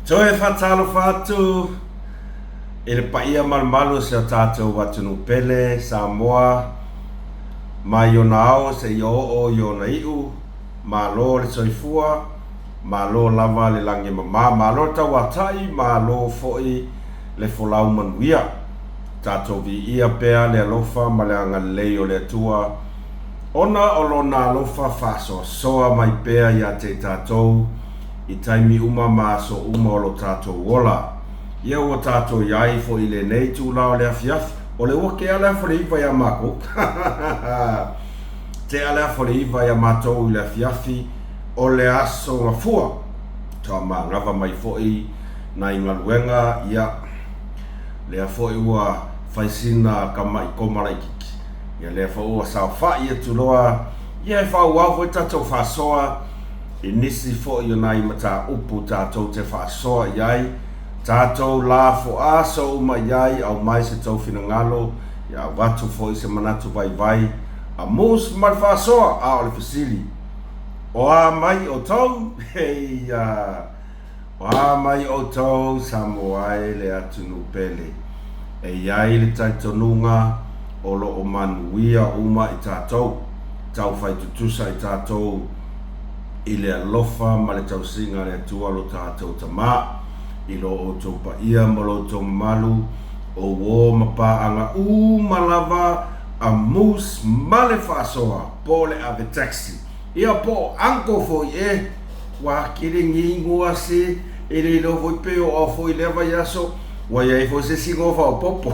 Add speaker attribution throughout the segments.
Speaker 1: Toe fatalo fatu e le paia malmalu se o tātou watunu pele Samoa ma iona ao se i o iona iu ma lo le soifua ma lo lava le langi mama ma lo tau atai ma lo foi le folau manuia tātou vi ia pea le alofa ma le anga lei o le atua ona o lona alofa faso soa mai pea ia te tātou i taimi uma ma so uma o lo tātou wola ia ua tātou iai fo i le nei tūlao le afiafi o le ua ke ale afore iwa ia mako te ale afore iwa ia mātou i le afiafi o le aso ngafua toa ma ngava mai fo i na ingaluenga ia le afo i ua faisina kama i komara i kiki ia le afo ua sao fa ia tuloa ia e fa ua fo i tātou fa soa i nisi fo i ona i mata upu tātou te fa soa iai tātou la fo aso uma iai au mai se tau fina ngalo ia watu fo i se manatu vai vai a mus mal fa soa a o le fasili o a mai o tau hei o a mai o tau Samoae le atunu pele e iai le taitonunga o lo o manuia uma i tātou tau fai tutusa i tātou i le alofa ma le tausinga le atua lo tātou tama i lo o tau pa ia ma lo tau malu o wo ma pa anga malava a mus ma le fasoa po le ave taxi ia po anko foi e wa kiringi ngua se e le lo foi peo o foi leva yaso wa ia foi se singo fa popo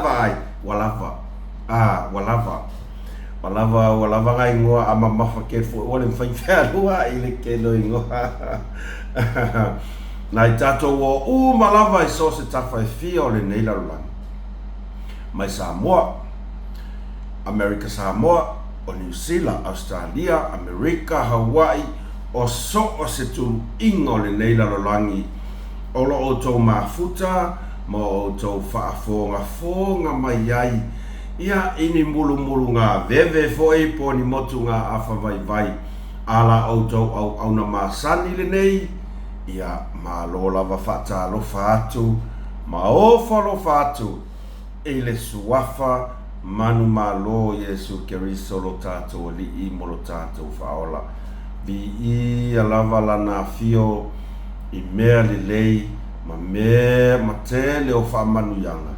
Speaker 1: vai walava walava ngai ngoa ama mafa ke fo ole mfai fa lua ile ke lo ngoa na tato wo malava I so se tafa fi ole nei la la mai Samoa America Samoa o New Zealand Australia America Hawaii o so o se tu ingole nei la langi o lo o to mafuta mo o to fa fonga mai ai ia ini mulu ngā veve foi po ni motu ngā afa vai ala auto au na masani le nei ia ma lo lava fata lo fatu ma o lo fatu e le suafa manu ma lo Yesu Keriso lo tato li I mo lo tato faola vi I lava la na fio I mea le lei ma te le o fa manu yanga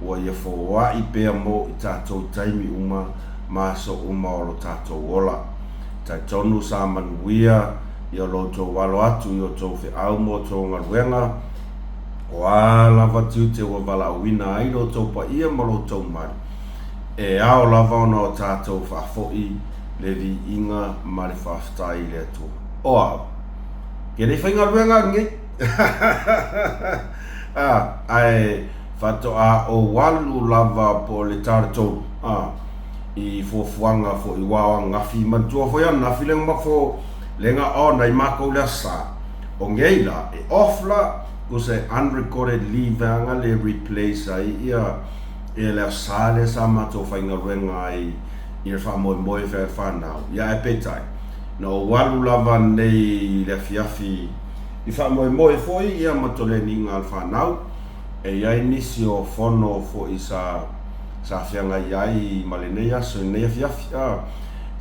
Speaker 1: ua ia foa I pea mo I tātou taimi uma ma so uma o lo tātou ola tai tonu sa manuia ia lo tō walo atu I o tō whi au mo tō ngaruenga o a lava tiu te ua wala awina ai lo tō pa ia ma lo tō mari e ao lava ona o tātou whafoi le vi inga ma le whaftai le atua o au ke rei whai ngaruenga ngi ai fato a o walu lava po le tarto I fofuanga fo I wawa ngafi mantua fo ia ngafi lenga mafo lenga ona I mako le sa o ngeila e ofla ko se unrecorded leave anga le replace ai ia e le sale sa mato fainga renga ai ia fa mo fa now ia e petai no walu lava nei le fiafi I fa mo fo ia matole ninga al fa now e iai nisi o fono fo I sa fianga iai malenea so nei fiafi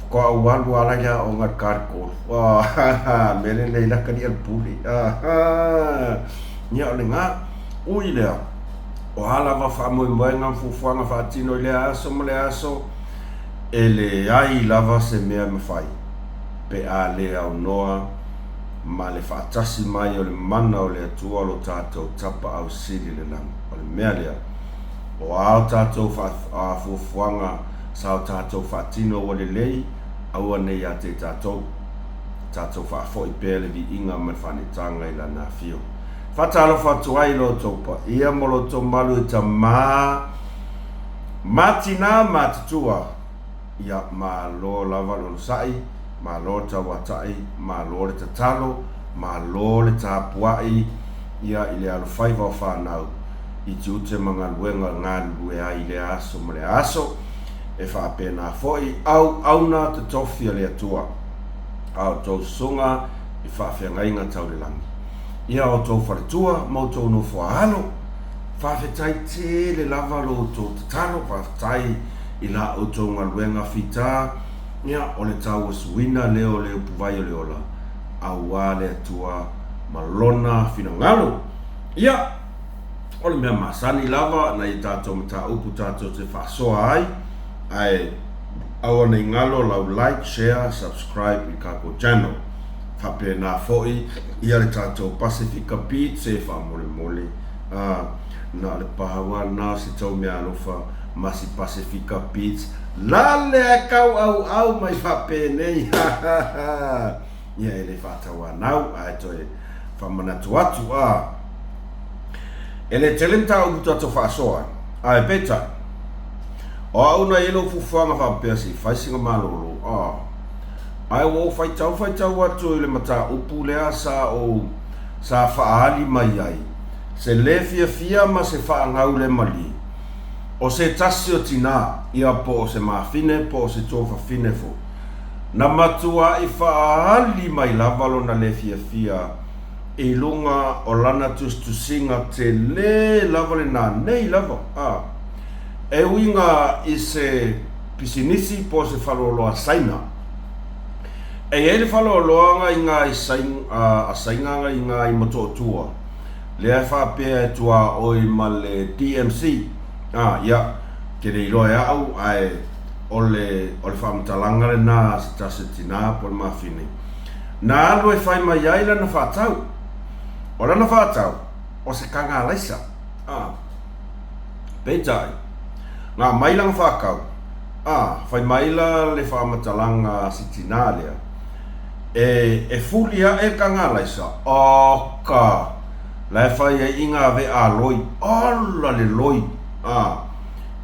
Speaker 1: ko walu ala ya o ngat karko mele nei la kani al puli nya lenga uile o ala va fa mo nga fuanga fa tino le aso ele ai lava se mea me fai pe a le au noa ma le fa tasi mai o le mana o le atua lo tātou tapa au siri le lang o le mea lea o au tātou fa fuanga sa o tātou fa tino o le lei aua nei a te tātou fa foi pele vi inga me whanitanga I la na fio fatalo fatuai lo topa ia molo to malu I ta matina matutua ia ma lo lava lo sai ma lo tawatai ma lo le tatalo ma lo le tapuai ia I le alu faiva whanau I tute mga luenga ngā lue ai le aso ma le aso e fa pena foi au na te tofia le atua au tau sunga I fa fia ngai ngā tau le langi ia o tō wharetua, mau tō no whaalo, whawhetai te le lava lo tō tatalo, whawhetai i la o tō ngaluenga whita, ia o le tau suina leo puwai o leola, aua le atua malona whina ngalo. Ia, o le mea masani lava, na i tātou mata upu tātou te whasoa ai aua nei ngalo lau like, share, subscribe i kako channel. Whape nā foi, ia le tātou Pacifica Beach, se wha mole. Na le pahawa nā se tau mea alofa, masi Pacifica Beach. Lale a kau au mai whape nei. Ia e le whatawa nau, a e toi whamanatu atu E le telenta upu tātou whaasoa, a e peta. O au na elo fufuanga whapea si, whaisinga malolo, ai wo fai tau atu le mata upu lea sa whaali mai ai. Se le fia ma se whaangau le mali. O se tasi o tina, ia po o se maafine, po o se tofa fine fo. Na matua i whaali mai lavalo na le fia i lunga o lana tustusinga te le lavale na nei lava. E winga i se pisinisi po se whaloloa saina. E ele whaloloanga i ngā sainganga i ngā i matotua. Lea whapea e tua oi ma le DMC. Ia, ke rei loa au ai o le whamatalanga le nā se tase tina po le mawhine. Nā alo e whai mai ai lana whatau. O lana whatau, o se kanga laisa. Peitai. Ngā mailanga whakau. Whai maila le whamatalanga se tina lea. E fulia e kanga laisa. Oka. Lai whai e inga ve a loi. Ola le loi.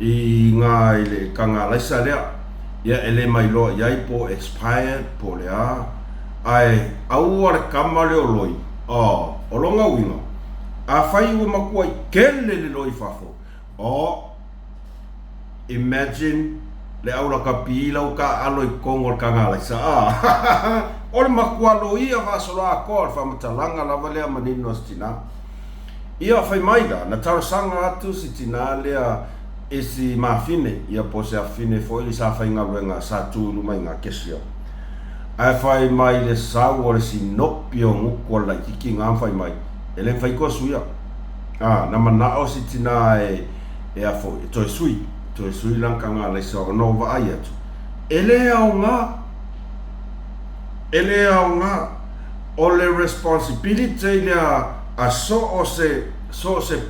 Speaker 1: I ngā i le kanga laisa lea. Ia ele mai loa iai po expired po lea. Ai aua le kama leo loi. O longa winga. A whai ua makua i kele le loi whafo. Imagine le aura ka pila ka alo I kongo kanga laisa. O le makua lo ia vasola ko al whamatalanga lava lea manino stina. Ia whai maida, na tarasanga atu si tina lea e si mawhine. Ia po se awhine fo ili sa whai ngā luenga sa tūru mai ngā kesia. Ai whai mai le sau o le si nopi o nguko la kiki ngā whai mai. E le whai kua suia. Na manao si tina e a fo, e toi sui. Toi sui langka ngā leisa o nova ai atu. Ele au ngā. O le responsibility lea a so se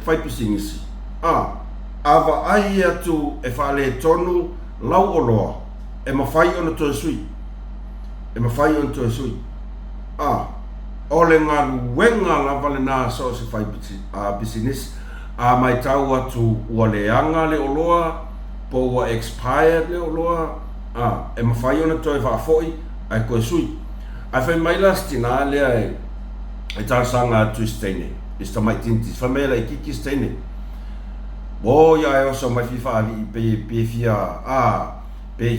Speaker 1: whaipisingisi. Awa ai atu e whale tonu lau o loa. E mawhai ona toi sui. O le ngā ruenga la vale nā so se whaipisingisi. Mai tau atu ua leanga le o loa. Po ua expired le o loa. E mawhai ona toi whaafoi. Ai koe sui. Ai whai maila stina lea e tāsanga atu steine. Ista mai tintis. Whai maila I kiki steine. Bo ia e oso mai whiwhaali I pe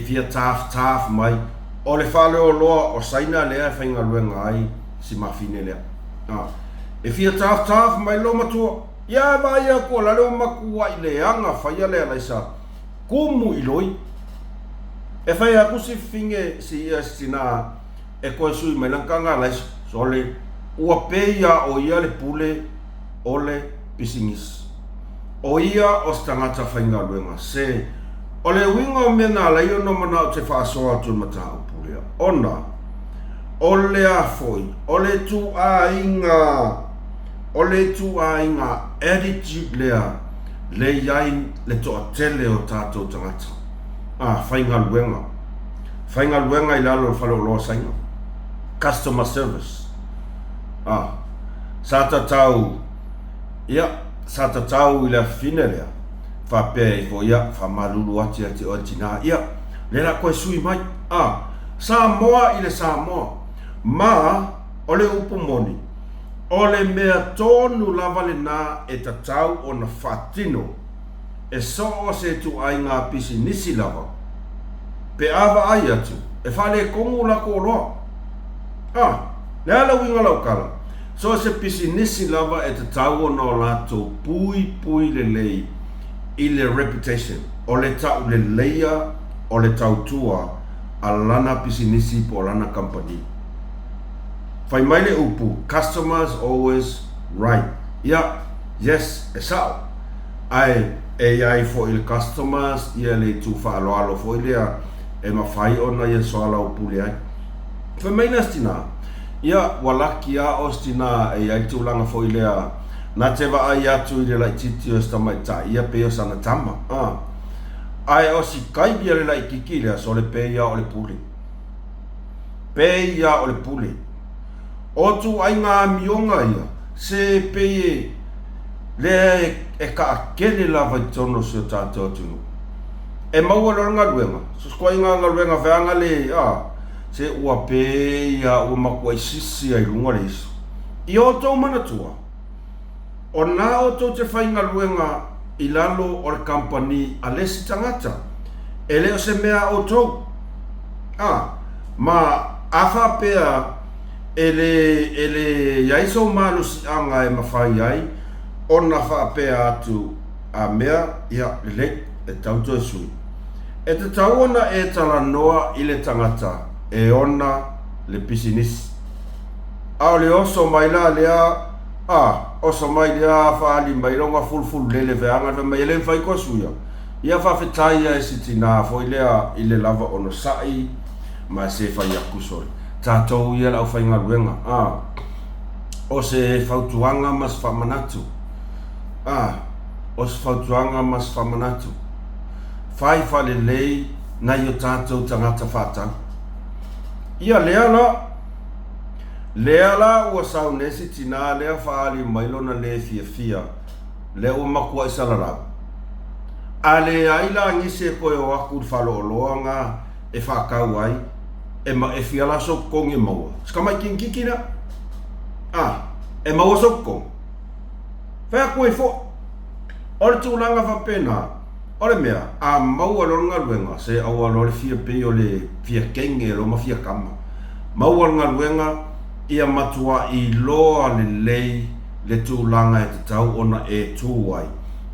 Speaker 1: fia taf mai. O le whale o loa o saina lea e whainga luenga ai si mawhine lea. E fia taf mai lo matua. Ia mai a kua lale o makua I leanga whaia lea laisa. Kumu I loi. E whai aku si finge si ia stina e koe sui mai langkanga laisa. So le ua peia o ia le pule o le pisingis. O ia o stangata whainga luenga se. O le winga o mena la io no mana o te whaasoa tu mata upulea. Ona. O le a foi. O le tu a inga attitude lea. Le iai le toa tele o tātou tangata. Whainga luenga. Whainga luenga I lalo o whalo loa sainga. Customer service. Sata tau. Ia. Sata tau I le fine lea. Whapea I fo ia. Whamalulu ati o tina. Ia. Lera koe sui mai. Samoa I le Samoa. Ma. O le upumoni. O le mea tonu lava le nā e tatau o na whatino. E so o se tu ai ngā pisi nisi lava. Pe awa ai atu. E whale kongu lako o loa. Le ala winga lau kala. So se pisinisi lava e te tau ona o lato pui le lei i le reputation o le tau le leia o le tau tua a lana pisinisi po lana company. Fai mai le upu, customers always right. Yeah, yes, e sao. Ai fo il customers ia le tu fa alo fo ile e mawhai ona ia soala upu le ai. Fai mai nastina. Ia walaki a ostina e ai tūlanga fo ilea na te wa ai atu i le lai titi o sta mai ta ia peo sana tama. Ai o si kaibia le lai kiki lea so le peia o le puli. Peia o le puli. O tu ai ngā mionga ia se peye le e ka akele lava i tono se o tātou tunu. E maua loranga luenga. So skoi ngā luenga veanga le se ua peia ua makua i sisi ai lunga le iso. I o tau manatua. O nā o tau te whainga luenga i lalo o le company a lesi tangata. E leo se mea o tau. Ma awha pea ele yaiso malusi anga e mawhai ai o na wha pea atu a mea ia le e tauto e sui. E te tauona e tala noa i le tangata e ona le pisinisi. Ao le oso mai la lea, oso mai lea whaali mai ronga fulfulu lele veanga ve mai ele mwhai kua suia. Ia whawhetaia e sitina fo i lea i le lava ono sai ma se whai aku sori. Tātou ia lau whainga ruenga. O se whautuanga mas whamanatu. O se whautuanga mas whamanatu. Whai whale lei na i o tātou tangata whātau. Ia lea la ua sau nesi tina lea whaali mailona le fia lea ua makua i salarau. A le aila ngise koe o aku whalo oloa ngā e whakau ai e fiala sokong e maua. Skamai kinkikina? E maua sokong. Whea koe fo. Ore tūlanga whapena. Ore mea, a maua loronga luenga se aua lore fia pe o le fia kenge lo ma fia kama. Maua loronga luenga ia matua i loa le lei le tūlanga e te tau ona e tūwai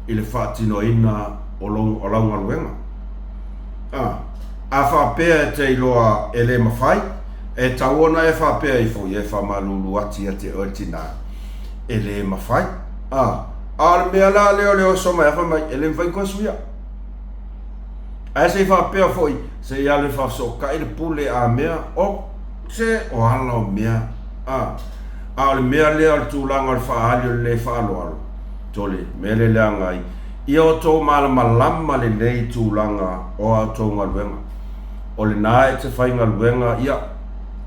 Speaker 1: i le whaatino ina o launga luenga. A whapea e te iloa e le mawhai e tau ona e whapea i fo i e whamalulu ati a te oetina e le mawhai. A le mea la leo soma e whamai e le mwhai kua suia. A se whapea foi se ia le whasoka i le pule a mea o se o ala o mea. A le mea lea le tūlanga le whaali o le whaaloalo. Tole, mea le lea ngai. Ia o tō malama le lei tūlanga o a tō ngaluenga. O le nā e te whainga luenga ia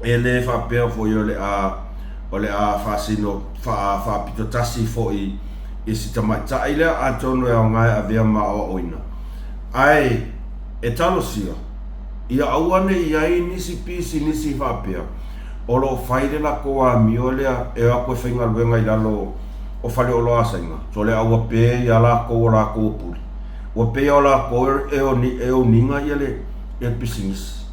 Speaker 1: e le whapea foi o le a whasino whapitotasi foi i si tamaita i lea a tono e o ngai a vea ma o oina. Ai, e talo sia. Ia auane i ai nisi pisi nisi whapea. O lo whaire la koa miolea e a koe whainga luenga i lalo o whale o loa sainga. So le aua pe i ala koa la koa puri. Ua pe o la koa e o ninga i ale e pisinisi.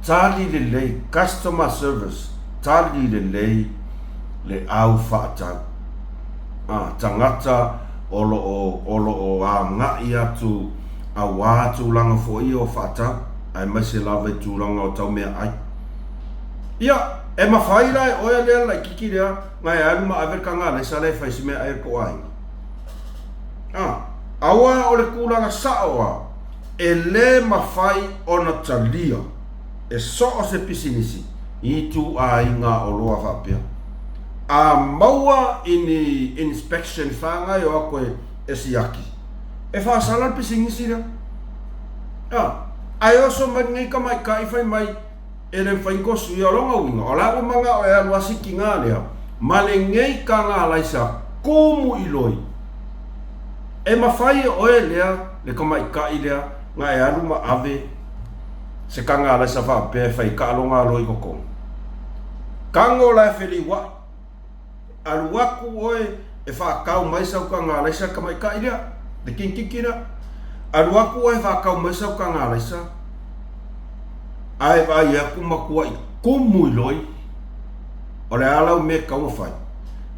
Speaker 1: Tali le lei, customer service, tali le lei le au whaatau. Tangata o a ngai atu a wātu langa fo i o whaatau. Ai mai se lawe tūlanga o tau mea ai. Ia, e mawhaira e oia lea lai kiki lea ngai aluma averka ngā nei sa le whaisi mea air ko ai. Awa o le kūlanga saoa e le mawhai o na talia e so o se pisinisi i tu a inga o loa whapea. A maua ini inspection whangai o a koe e siaki. E whaasalan pisinisi lea. Ai oso mai ngai ka mai kai fai mai e le whai kosu i alonga winga. O la umanga o e aluasi ki ngā lea. Ma le ngai ka ngā laisa kōmu i loi. E mawhai o e lea le ka mai kai lea ngā e aluma ave se ka ngā laisa whapea whai ka alonga loi koko. Kango la e whiri wa. Aluaku o e whakau mai sau ka ngā laisa ka mai kai lea. Le kinkikira. Aluaku o e whakau mai sau ka ngā laisa. Ai vai aku makua i kumu i loi. O le alau me kaua whai.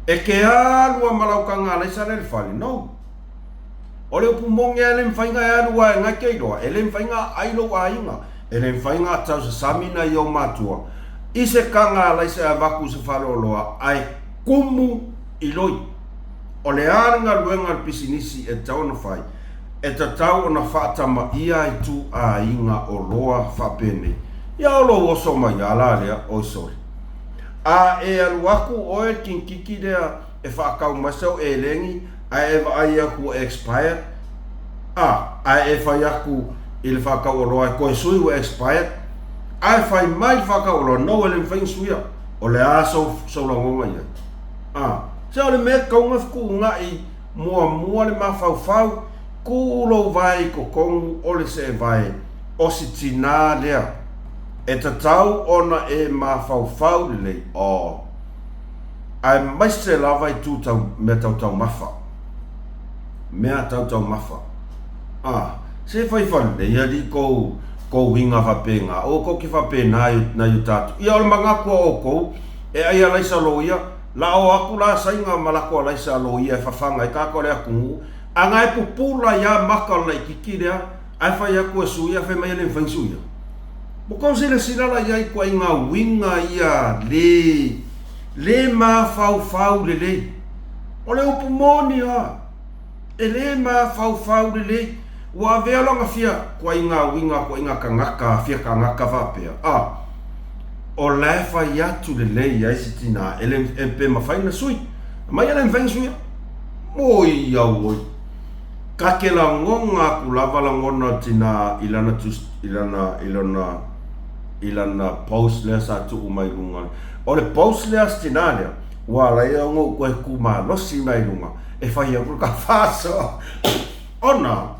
Speaker 1: e ke alua malaukanga le sa le fale no o le pumonge ele mfainga e alua e ngai keiloa ele mfainga ailo ainga ele mfainga tau sa samina i o matua i se kanga lai se avaku se faloloa ai kumu i loi o le aranga luenga al pisinisi e tau na fai e ta tau o na whaatama ia i tu a inga o loa whapene ia o lo oso mai ala lea o sori a e aluaku o e kinkiki lea e whaakau masau e lengi a e vai aku expired a e whai aku i le whakau o loa e koe sui o expired a e whai mai whakau o loa no e le mwhain suia o le aso saulangonga ia se o le mea kaunga whuku nga i mua le mawhau ku lo vai ko kongu o le se vai o si tina lea e ta tau ona e mawhau le o ai mai se lava i tu tau mea tau mafa mea tau mafa se fai le ia li ko winga whapenga o ko ki whapena na yu tatu ia o le mangakua o ko e ai a laisa lo ia la o aku la sainga malako a laisa lo ia e whawhanga e kako le akungu a ngai pupula ia maka lai kiki lea ai whai aku e suia whai mai le mwhain suia Bukau sila silala ia i kua inga winga ia le mawhau le o le upu moni e le mawhau le wa vea longa fia kua inga winga kua inga kangaka fia kangaka vapea o lefa iatu le ia isi tina ele mpe mawhaina sui mai ele mwhain suia moi au oi ka ke la ngonga ku lava la ngona tina ilana post lea sa tuku mai lunga o le post lea stina lea wa la ia ngo koe kuma losi mai lunga e whai a ka whaso ona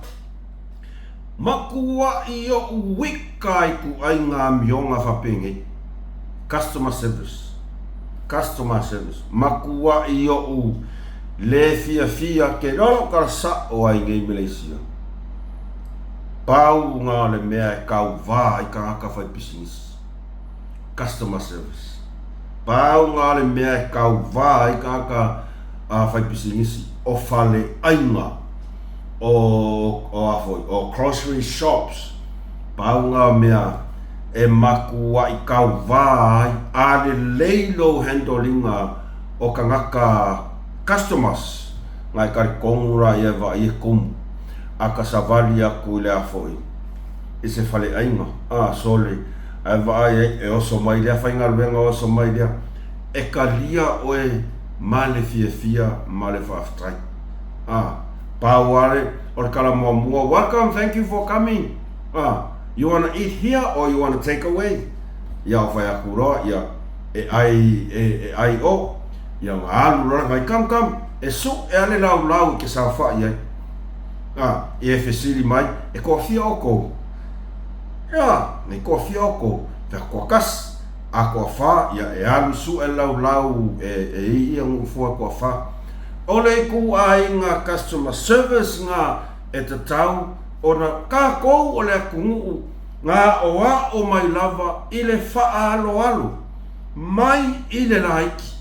Speaker 1: makua i o wika i ku ai ngā mionga whapenge customer service makua i o le fia ke roro kara sa o ai ngei Malaysia pau ngā le mea e kau vā i ka haka whai business customer service pau ngā le mea e kau vā i ka haka whai business o whale ainga o grocery shops pau ngā mea e makua i kau vā a le leilo handlinga o ka ngaka customers ngai kari kongura ia wa i kumu a ka savali aku le afoi i se whale ainga sole ai wa e oso mai lea whainga luenga oso mai lea e ka lia oe ma le fia ma le whaaftai pāware o le kala mua welcome, thank you for coming you wanna eat here or you wanna take away ia o whai aku roa ia e ai o ia ngā alu rora mai kam e su e ale lau ke sa wha iai e whesiri mai e kua fia oko ne kua fia oko te kua kas a kua wha ia e alu su e lau e ia ngufua kua wha o le ku a inga customer service ngā e te tau o na ka kou o le akungu ngā oa o mai lava i le wha alo mai i le laiki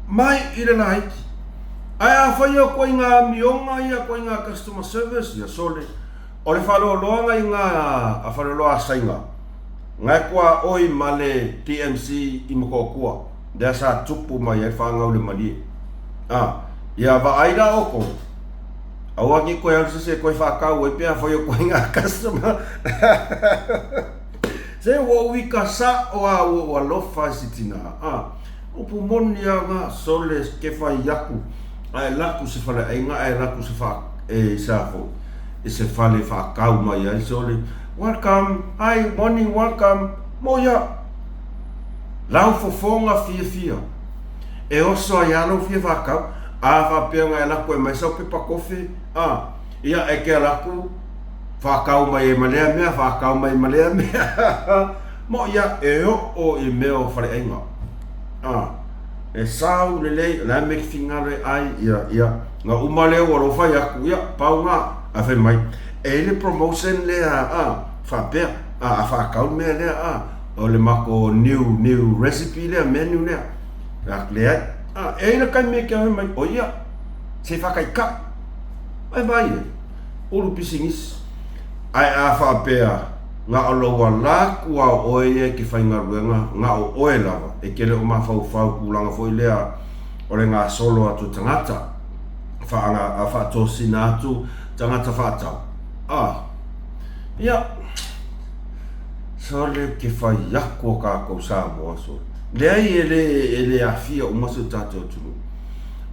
Speaker 1: mai i le laiki ai a whai o koe ngā mionga ia koe ngā customer service ia sole o le whaloloanga i ngā a whaloloa sainga ngai kua oi ma le TMC i mokokua dea sa tupu mai ai whangau le mali ia wa aira oko aua ki koe alisa se koe whakau e pia whai o koe ngā customer se wo wika sa o a o alofa sitina upu moni a ngā sole ke whai yaku ai laku se whale ainga ai laku se wha e safo e se whale whakau mai ai sole welcome, hi, morning, welcome moia lau fofonga fia e oso ai alo fia whakau a whapeanga e laku e mai sau pepa kofi ia e ke laku whakau mai e malea mea whakau mai malea mea mo ia e o i meo whare ainga e sau lelei la me fingare ai ia nga umale o ro fai aku ia pau nga a fe mai e le promotion le fa pe a fa ka me le o le mako new recipe le menu le le e na kai me ke mai o ia se fa kai ka vai ulu pisingis ai a fa pea nga o lo wala ku a o e ki fai nga ruenga nga o e lava e ke le o mafau ku langa foi lea o le nga solo atu tangata fa nga a fa to sinatu tangata fa tau ia so le ke fai yakko ka ko sa mo so le ai ele afia o maso tato tunu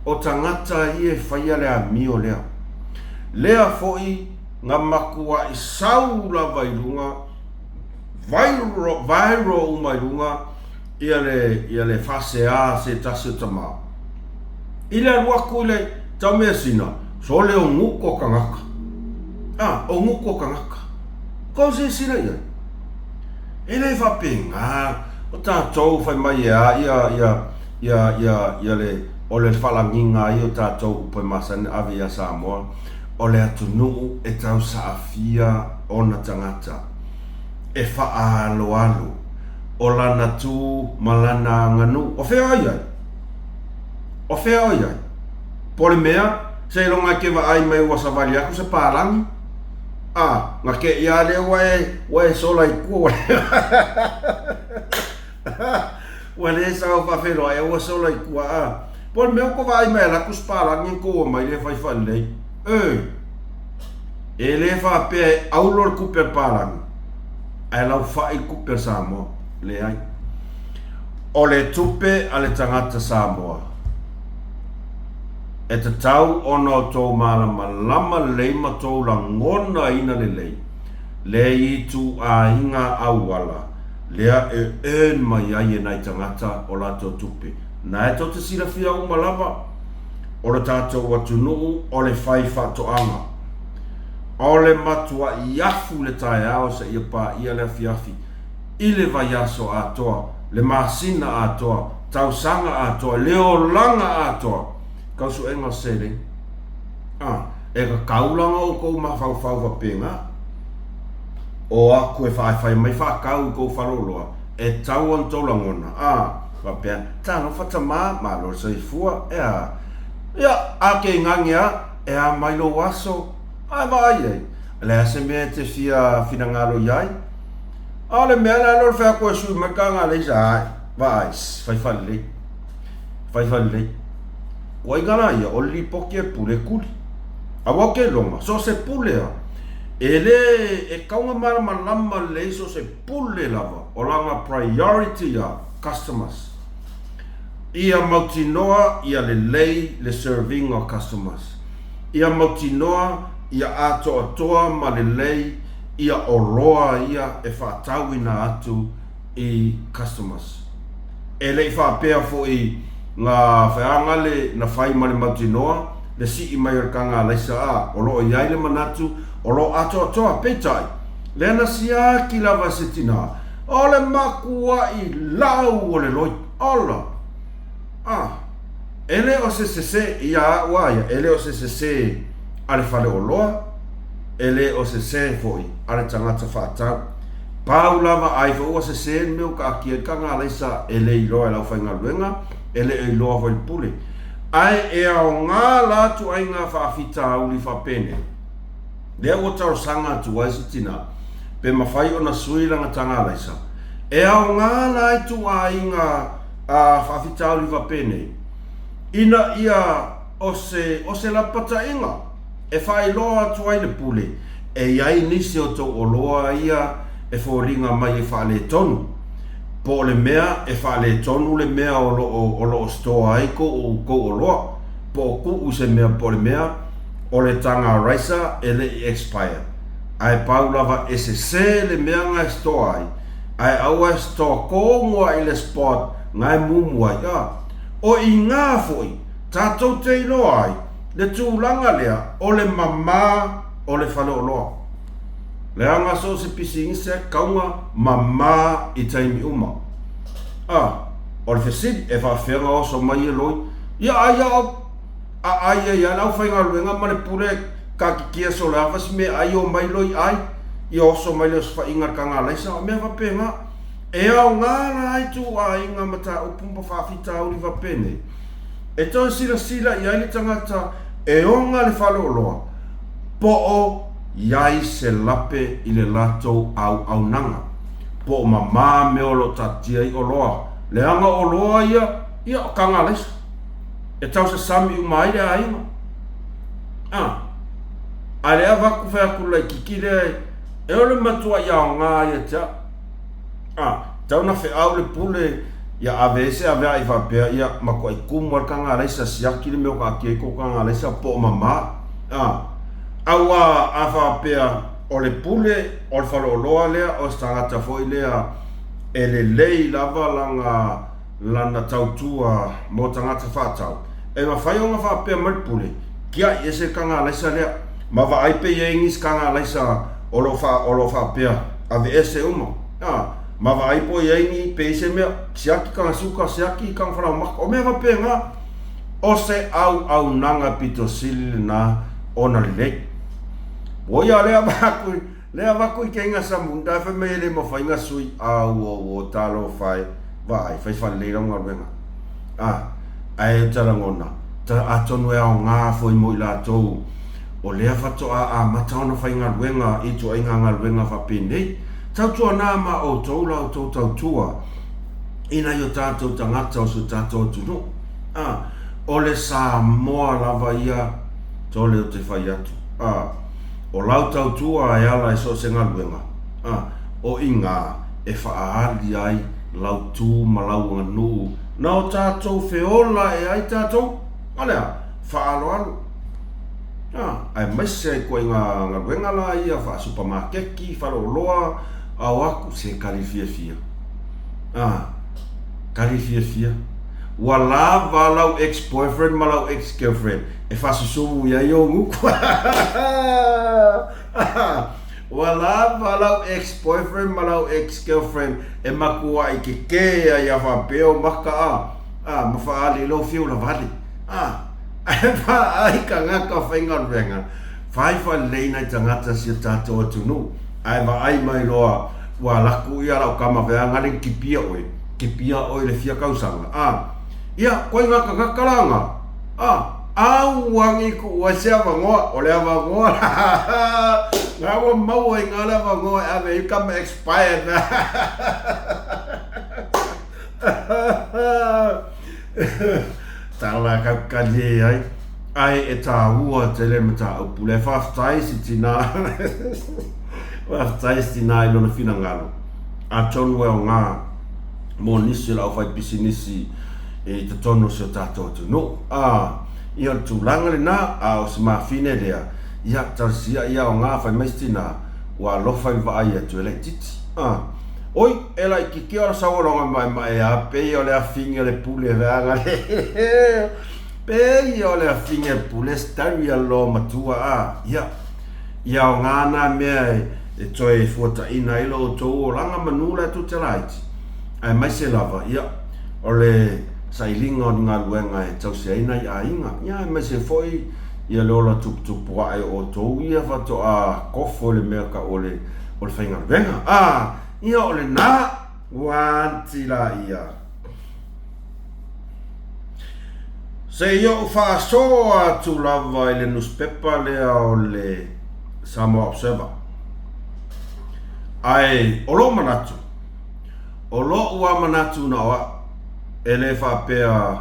Speaker 1: o tangata i e fai ale a mio lea foi nga makua i saula vailunga viral umailunga ia le fase a se tase tama ile alua kule tau mea sina so le o nguko kangaka o nguko kangaka ko se sina ia ele fa penga o tātou fai mai ia le o le whalanginga i o tātou upai masane avea Samoa o le atunuu e tau saafia o na tangata e whaalo o lana tū malana nganu o whea ai pole mea se longa ke wa ai mai wasa vali aku se parangi nga ke ia le wae sola i kua wale sa o whawhero ai wa sola i kua pole mea ko wa ai mai la kus parangi ko mai le fai whalei e le fa pe aulor kupe parangi ai lau fai kupe Samoa le ai o le tupe ale tangata Samoa e te tau ono tō malama leima tō la ngona ina le i tu a inga awala lea e earn mai ai e nai tangata o la tō tupe na e tō te sira fia umalava o le tātou atunuu o le whai whatoanga o le matua i afu le tae ao sa ia pā ia le fiafi i le vai aso atoa le masina atoa tausanga atoa leo langa atoa kausu enga sele e ka kaulanga o kou mawhau wa penga o aku e whai mai whakau kou wharoloa e tau an tō langona wa pēn tāna whatama ma lor sa i fua ia ake ngangia e a mailo waso vai ai le se me te fina ngalo iai le mea la lor whea koe sui makanga le sa vai fai fale wai gana ia o li poke pule kuli awa ke longa so se pule e kaunga malama le so se pule lava o langa priority customers ia mautinoa ia le serving of customers ia mautinoa ia atoa ma lei ia oroa ia e whaatauina atu i customers e lei whaapea fo i ngā whaangale na whai mare mautinoa le si i mai kanga leisa o loo iai le manatu o loo atoa peitai lena sia ki lava setina o le makua i lau o le loi ola ele o se ia waia ele o se ale fale o loa ele o se foi ale tangata whaatau pau lava ai fo o se meu ka kia kanga leisa ele i loa lau whainga luenga ele i loa foi pule ai e ao ngā latu ai ngā whaafita au li whapene lea o tau sanga tu ai sitina pe mawhai o na suiranga tanga leisa e ao ngā laitu ai ngā whaafita au li whapene ina ia o se lapata inga e whai loa tu ai le pule e iai nisi o tau o loa ia e whoringa mai e whale tonu po le mea e whale tonu le mea o lo stoa ai ko o loa po ku se mea po le mea o le tanga raisa e le expire ai paulava e se le mea ngai stoa ai aua stoa kongoa i le spot ngai mumua o i ngā foi tātou te iloa ai le tūlanga lea o le mama o le whale o loa le anga so se pisi se kaunga mama i taimi uma o le fesidi e whawhenga o so mai e loi ia nau whainga luenga ma le pule ka kikia so le awasi me ai o mai loi ai i o so mai le whainga ka ngā leisa o mea whapenga e au ngana ai tu a inga mata upumpa whawhita uri wapene. E toi sila i aile tangata e onga le whalooloa po o iai se lape i le latou au nanga. Po o mamā me olo tatia i oloa. Le anga oloa ia o kanga lesa. E tau se sami umai le ainga. A lea waku whea kula i kikire e ole matua ia o ngā ia tia. Tau na whe au le pule ia avese avea i whapea ia makua i kumu al kanga lesa siaki le meo ka kia i ko kanga lesa po o mamā. Au a whapea o le pule o le whalooloa lea o stangata foi lea e le lei lava lana tautua mo tangata whatau. E ma whai o ngā whapea mai pule kia i ese kanga lesa lea ma wa aipe ye ingis kanga laisa olo whapea ave ese uma. Ma wa aipo ye ingi pe ese mea siaki kanga suka siaki kanga whanau maka o mea wapea ngā o se au nanga pito sili na ona lelei. Woia lea wakui ke inga samunda fe me le mo whainga sui au o talo whai whai leira ngā ruenga. Ai tala ngona ta atonu e au ngā foi mo i la tou o lea whatoa a mataona whainga ruenga i tua inga ngā ruenga whapene. Tau tua nā ma o toula o tau tau tua ina i o tātou tangata o su tātou tunu. O le Samoa lava ia tole o te whai atu. O lau tau tua e ala e so se ngā ruenga. O inga e whaahali ai lau tū ma lau nganu. Na o tātou whiola e ai tātou. Alea, whaalo alu. Ai maise ai koe ngā ruenga la ia wha supermarketi, whalooloa au aku se karifiafia. Karifiafia. Wa lava lau ex-boyfriend ma lau ex-girlfriend. E whasusumu ia i o nguku. Wa lava lau ex-boyfriend ma lau ex-girlfriend. E makua i ke kea ia whapeo maka ma whaali lo fiu la vali. Ai ka ngaka whainga ruenga. Whaifa leina i tangata si tātou atunu. Ai wa ai mai loa wa laku ia lau kama whea ngare kipia oi. Kipia oi le fia kausanga. Ia, koe ngaka langa. Au wangi ku ua sea wangoa. O lea wangoa. Ngā ua maua i ngā lea wangoa. Ave i kama expired. Tala kaukali ai. Ai e tā ua te le mata upu. Le whaftai si tina. Whaftai si tina i lona whina ngalo. A tonu e o ngā. Mō nisi lau whai pisi nisi. E te tono se o tātou atu. No. Ia tūlanga le nā. O se mawhine lea. Ia tarsia ia o ngā whai maistina. Wa lofai vai atu e le titi. Oi, ela i ki ora sawaronga mai a pei o le a finga le pule veanga le. Pei o le a finga le pule stari alo matua Ia o ngana mea e toi fuata ina ilo o tō o langa manula tu te raiti. Ai mai se lava, ia o le sailinga o ngā luenga e tau se aina i a inga. Ia mai se foi ia le ola tupu ai o tō ia fato a kofo le mea ka o le whainga luenga. Ia o le nā wantila ia. Se ia o whaasoa tu lava i le newspaper lea o le Samoa Observer. Ai, o lo manatu. O lo ua manatu na oa. E le whapea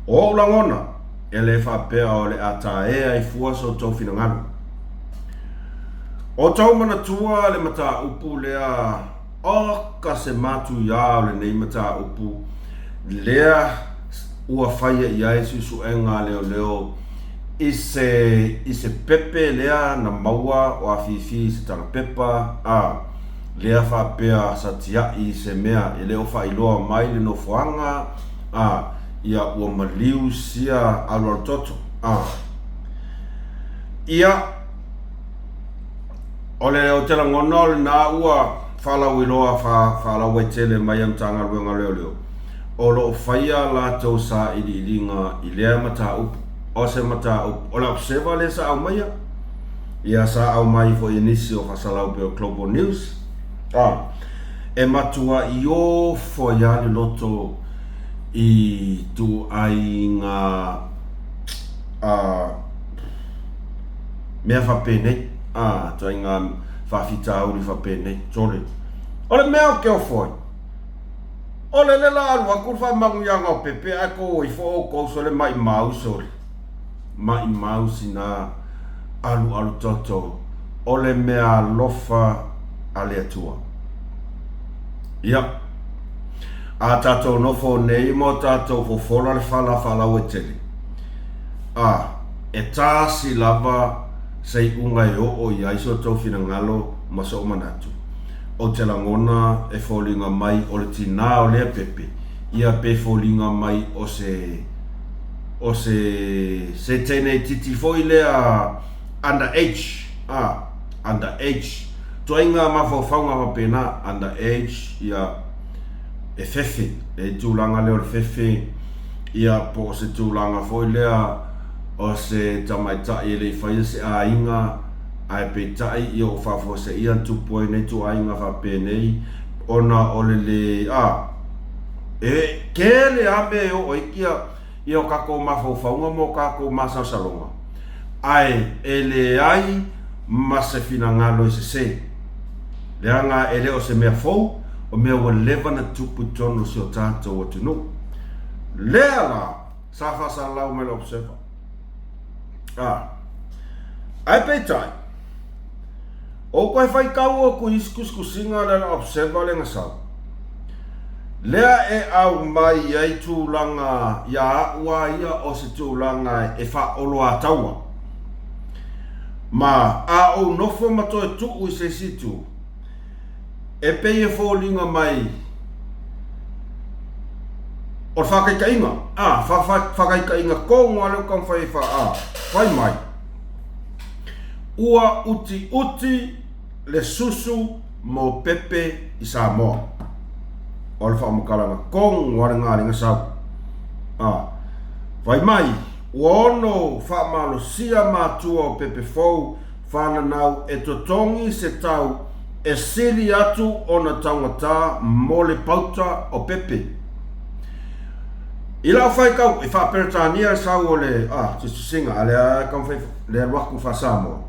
Speaker 1: o ulangona. E le whapea o le ata e ai fuaso tau whinanganu. O tau manatua le mata upu lea o ka se matu ia o le nei mata upu lea ua whaia ia e susu e ngā leo i se pepe lea na maua o a fifi se tanga pepa lea whapea sa tia i se mea e leo whailoa mai le no fuanga ia ua maliu sia alual toto ia o le o tela ngono le na ua whalau iloa whalau e tele mai am tanga ruenga leo. O lo whaia la tau sa ilinga i lea mata upu. O se mata upu. O la observa le sa au maia. Ia sa au mai fo inisi o whasalau pe o Global News. e matua i o fo ia le loto i tu ai ngā mea whapene tu ai ngā whawhita auri whapene tore ole mea o keo foi ole lela alu akur whamangu ianga o pepe ako i fo o kouso le mai mausori mai mausi na alu toto ole mea lofa ale atua ia a tatou nofo nei mo tatou fofola le fala o tele e tasi lava sei unga e o ia iso tau fina ngalo maso o manatu o te langona e folinga mai o le tina o le pepe ia pe folinga mai o se tene titi foi lea underage underage toinga mafofaunga mapena underage ia e fefe e tūlanga leo le fefe ia po se tūlanga foi lea o se tamaitai e le whaia se ainga ai peitai i o whafo se ia tupoi nei tu ainga whapenei ona ole le e kele ame o ikia i o kako mafofaunga mo kako masasalonga ai ele ai mase fina ngalo i se leanga ele o se mea fou o mea wa lewa na tupu tono si o tātou o tunu lea la sa whasa lau me le observer ai peitai o koe whai kau o ku iskuskusinga le observer le ngasau lea e au mai ai tūlanga ia ua ia o se tūlanga e wha olo a taua ma a o nofo mato e tuu i se situ e pei e fōlinga mai o whakaikainga whakaikainga ko ngā leo kam whai whai mai ua uti le susu mo pepe i Samoa o le whamakalanga ko ngā ngā ringa sau whai mai ua ono whamalo sia mātua o pepe fou whananau e totongi se tau e siri atu o na tangata mo le pauta o pepe. I lau whaikau i whaperetania e sau o le te singa a le kamwhai le waku whasamo.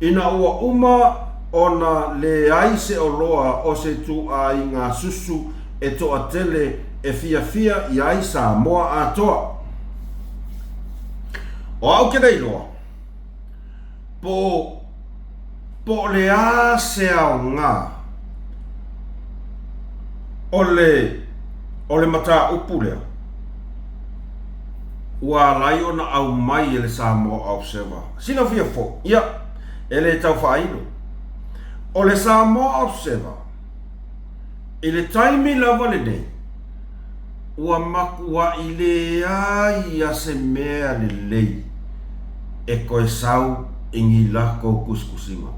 Speaker 1: Ina ua uma o na le aise o loa o se tu a i ngā susu e toa tele e fia i aisa moa a toa. O au ke nei loa, po le a se au ngā, o le mata upulea, ua lai ona au mai e le Samoa Observer. Sina fia fo, ia, e le tau whaino. O le Samoa Observer, e le taimi lava le nei, ua makua i le ai a se mea le lei, e koe sau ingi lako kuskusima.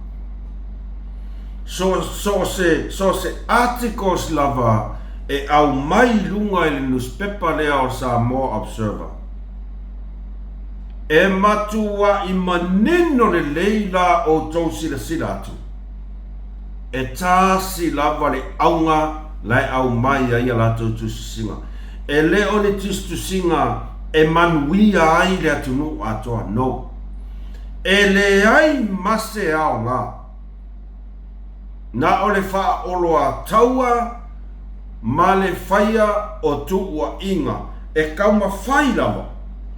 Speaker 1: So se articles lava e au mai lunga i le newspaper lea o Samoa Observer. E matua i manino le leila o tau sila atu. E tāsi lava le aunga lai au mai ai ala tau tusinga. E leo ni tusinga e manuia ai le atunu atoa no. E le ai mase au ngā. Na o le wha oloa taua ma le whaia o tuua inga. E kauma whai lava.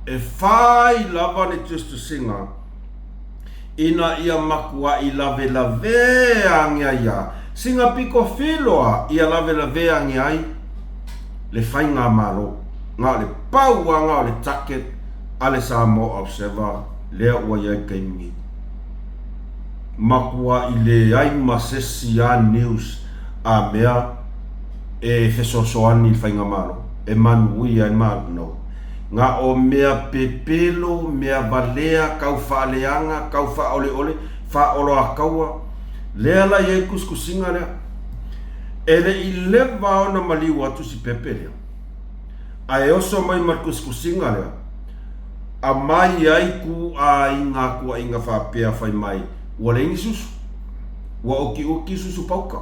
Speaker 1: E whai lava ni tusinga. Ina ia makua i lave angia ia. Singa piko filoa ia lave angia ai. Le whai ngā malo. Ngā le paua ngā le taket a le Samoa Observer. Lea ua iai kaimi. Makua i le ai masesi a news a mea e fesosoani i whainga malo. E manui ai malo no. Nga o mea pepelo, mea balea, kau whaaleanga, kau whaole, whaolo a kaua. Lea la iai kuskusinga lea. Ele i lewa ona maliu atu si pepe lea. A e oso mai mar kuskusinga lea. A mai ai ku a inga kua inga whapea whai mai. Ua le ingi susu. Ua oki susu pauka.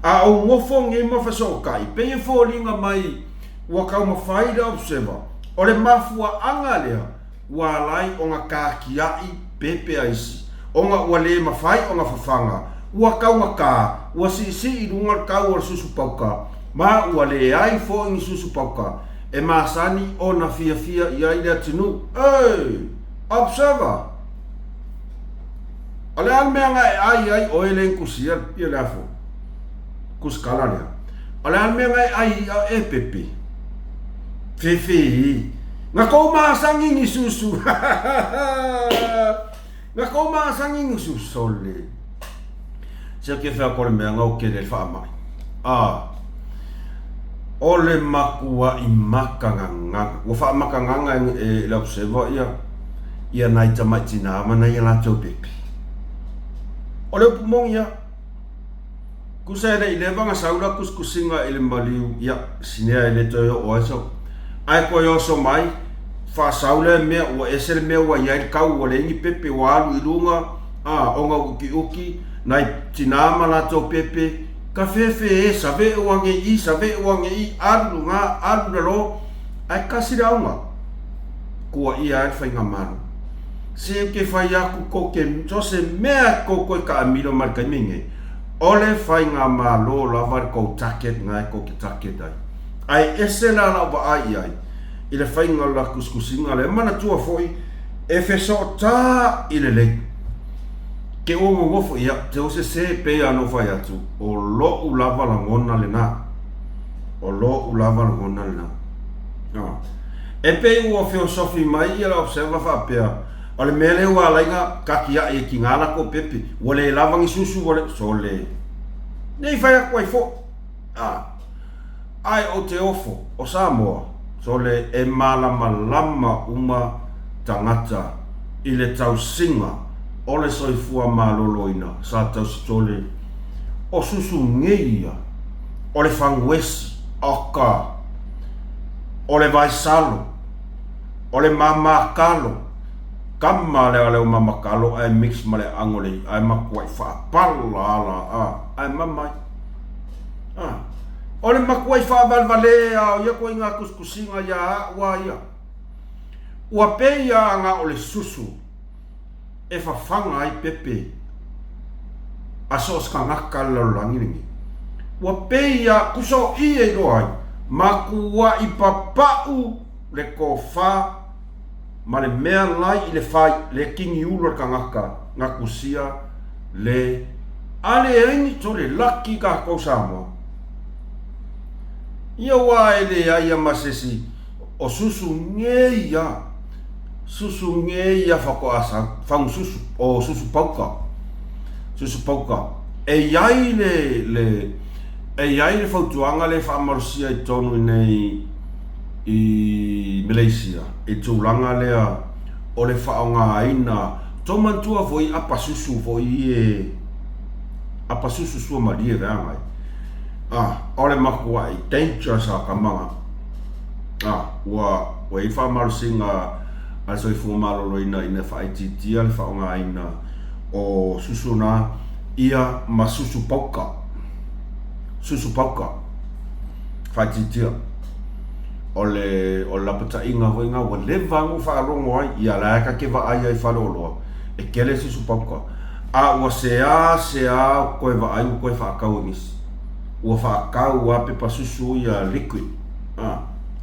Speaker 1: a o ngofo nge mafaso kai pe fo linga mai ua kau mafaida observer o le mafua anga lea ua lai o nga kākiai pepe aisi o nga ua le mafai o nga fafanga ua kau nga kā ua si i runga kau o susu pauka ma ua le ai fo ngi susu pauka e masani o na fia ia i le atinu observer ale almea nga ai o ele kusia ia le afo kuskala lea ale almea nga ai e pepe fefe nga kou masangi ni susu nga kou masangi ni susu sole sia ke fa ko le mea ngau ke le fa mai ole makua i makanga o fa makanga e la observa ia nai tama tina mana ia la pepe ole pumong ia kusa ile vanga saula kuskusinga ile maliu ia sinea ile toyo oaso ai ko yo so mai fa saula me o esel me wa ia kau o le ngi pepe wa alu ilunga onga uki nai tinama la to pepe ka fefe save wange i alu nga lo ai kasira uma ko ia fa nga mano se ke fa ya ku ke jose me ko ka amilo marka minge ole fa nga malo la var ko taket nga ko ki taket ai esela la ba ai ile fa nga la kuskusinga le mana tua foi e fe so ta ile le ke o mo fo ia te o se pe ano fa ya tu o lo u lava la ngona le na no e pe o filosofi mai ia observa fa pe ole mele wa lainga kakia e kingala ko pepe wole lava ngi susu wole sole nei fa ya ko fo ai o te ofo o Samoa sole e malama uma tangata ile tausinga ole soifua maloloina sa tau stole o susu ngeia ole fangwesi oka ole vaisalo ole mama kalo kama le mama kalo ai mix male angole ai makwai fa pala ai mama ole makwai fa valvale ia ko inga kuskusinga ya wa ia ua peia nga ole susu e fa fanga ai pepe asos ka ngaka lalangi ua peia kuso i roi makua i papau le kofa ma le mea lai i le fai le kingi ulu ka ngakusia le ale engi to le laki ka Samoa ia wa ele aia masesi o susu ngeia fako asa fang susu o susu pauka e iai le fautuanga le whaamarusia i tonu nei i Malaysia e tūlanga lea o le whaonga aina tomantua foi apa susu foi apa susu sua maria veangai o le makua i dangerous a kamanga ua i whaamarusinga a soi fumaloloina ina whaititia le whaonga aina o susuna ia ma susu pauka whaititia o la pata inga hoinga wa le vangu whaarongo ai ia laeka ke wa ai whaaroloa e kele susu pauka ua sea koe wa ai koe whaakau nisi ua whaakau a pepa susu ia liquid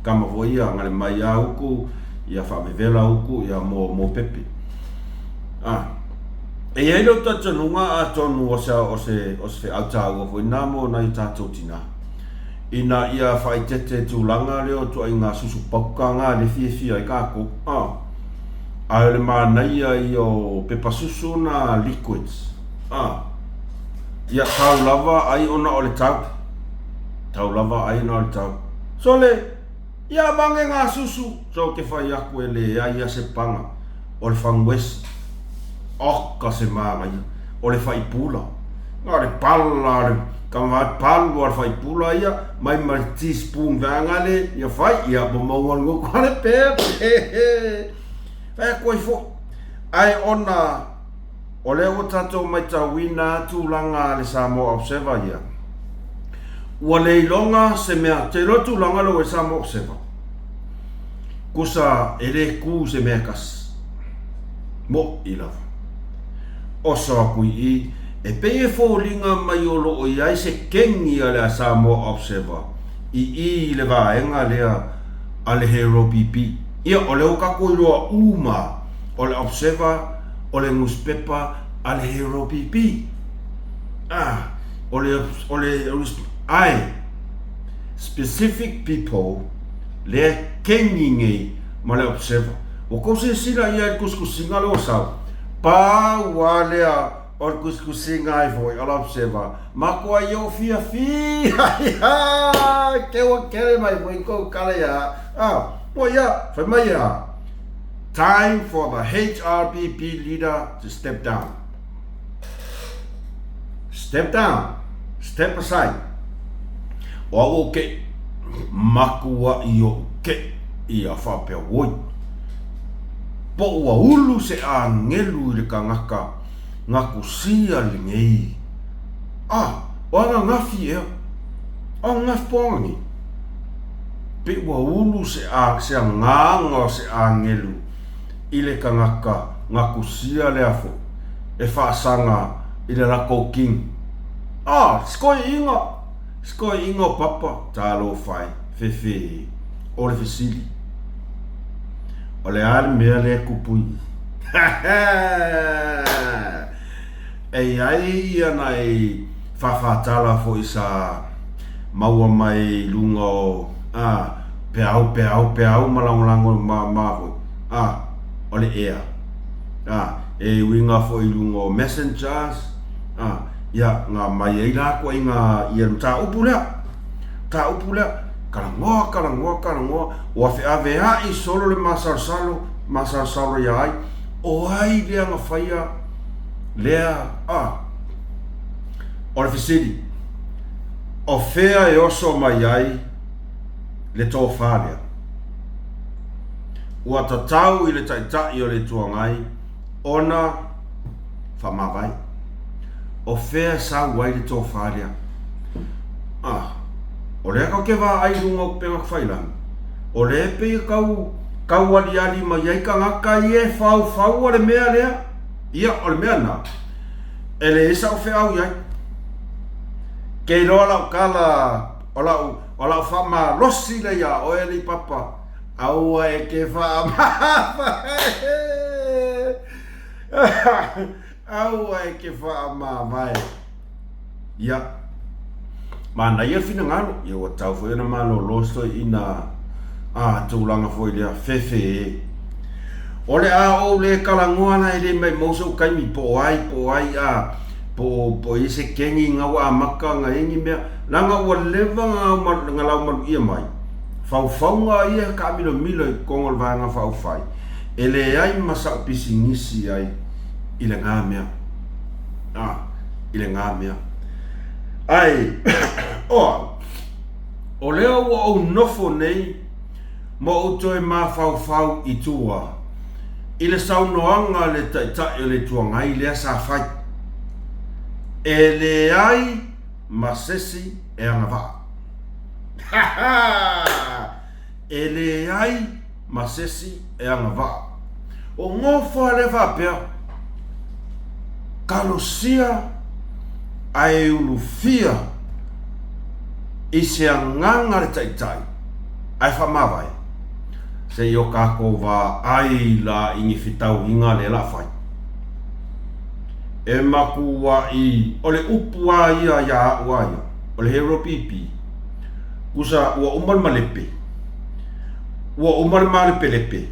Speaker 1: kama ho ia ngale mai a uku ia whaamevela uku ia mo pepe e iei lo tatanunga a tonu o se whaatau o namo na i tātou tina ina ia whaitete tūlanga leo tua i ngā susu pauka ngā le fia i kako a le mānei i o pepa susu na liquids ia tau lava ai ona o le tau lava ai ona o le tau so le ia mange ngā susu so ke whai aku e le ia se panga o le whangwesi oka se māngai o le whai pula ngā le pala le kama palu ar fai pula ia mai mal teaspoon vangale ia fai ia momongal go kare pepe fa koi fo ai ona ole o tato mai tawina tulanga le Samoa observa ia ua leilonga se mea te lotu langa lo e Samoa Observer kusa ele ku se mea kas mo i lava o soa kui i e peye fōlinga mai o lo o iai se kengi a lea Samoa Observer i le vaenga lea a le Hero Pipi ia o le o kako i roa uma o le Observer o le newspaper a le Hero Pipi o le ai specific people le kengi ngei ma le Observer o ko se sila ia i kuskusinga le o sau pa walea o kuskusinga ai foi o le Observer ma kua i o fia ke o kere mai foi ko kale ia po ia fai mai ia time for the HRPP leader to step down, step aside o ke makua i o ke i a whapea woi po ua ulu se a ngelu i le ka ngaku sia le ngei o anga ngafi ea o ngafi pongi pe ua ulu se a nganga se a ngelu i le ka ngaku sia le afo e whaasanga i le rako king skoi inga papa talo fai fefe o le fesili o le ale mea le kupui e ai ana e whawhatala fo isa maua mai lunga o peau malangolango mahoi o le ea e winga fo i lunga o messengers ia ngā mai ei la ko inga ia ta upulea karangoa o fe avea i solo le masar ia ai o ai le nga faia lea o le fisiri o fea e oso mai ai le tō whārea ua tatau i le taitai o le tuangai ona whamawai o fea sa wai le tō whārea o lea kau ke wā ai runga o penga kwhailan o lea pe kau ali mai ai ka ngaka i e whau o le mea lea ia o le mea na e le isa o fea au iai kei roa lau kala o lau whama losi le ia o e li papa aua e ke aua e ke whaamawai ia mana ia fina ngalo ia wa tau foi na malo losto ina tūlanga foi lea fefe ole o le kalangoana ele mai moso kaimi po ai po ise kengi ngawa maka nga ingi mea langa ua leva nga lau malu ia mai faufaunga ia ka milo i kongol vanga faufai ele ai masa pisingisi ai ile ngā mea ai o leo ua au nofo nei mo auto e ma faufau i tua i le saunoanga le taitai o le tuangai lea sa fai e le ai masesi e angava e le ai masesi e angava o ngofa le vapea kalosia ai ulufia i se anganga le taitai ai whamawai se i o kako wa ai la ingi fitau inga le la fai e maku wa i o le upu a ia ia uaia o le Hero Pipi kusa ua umar malepe ua umar malepe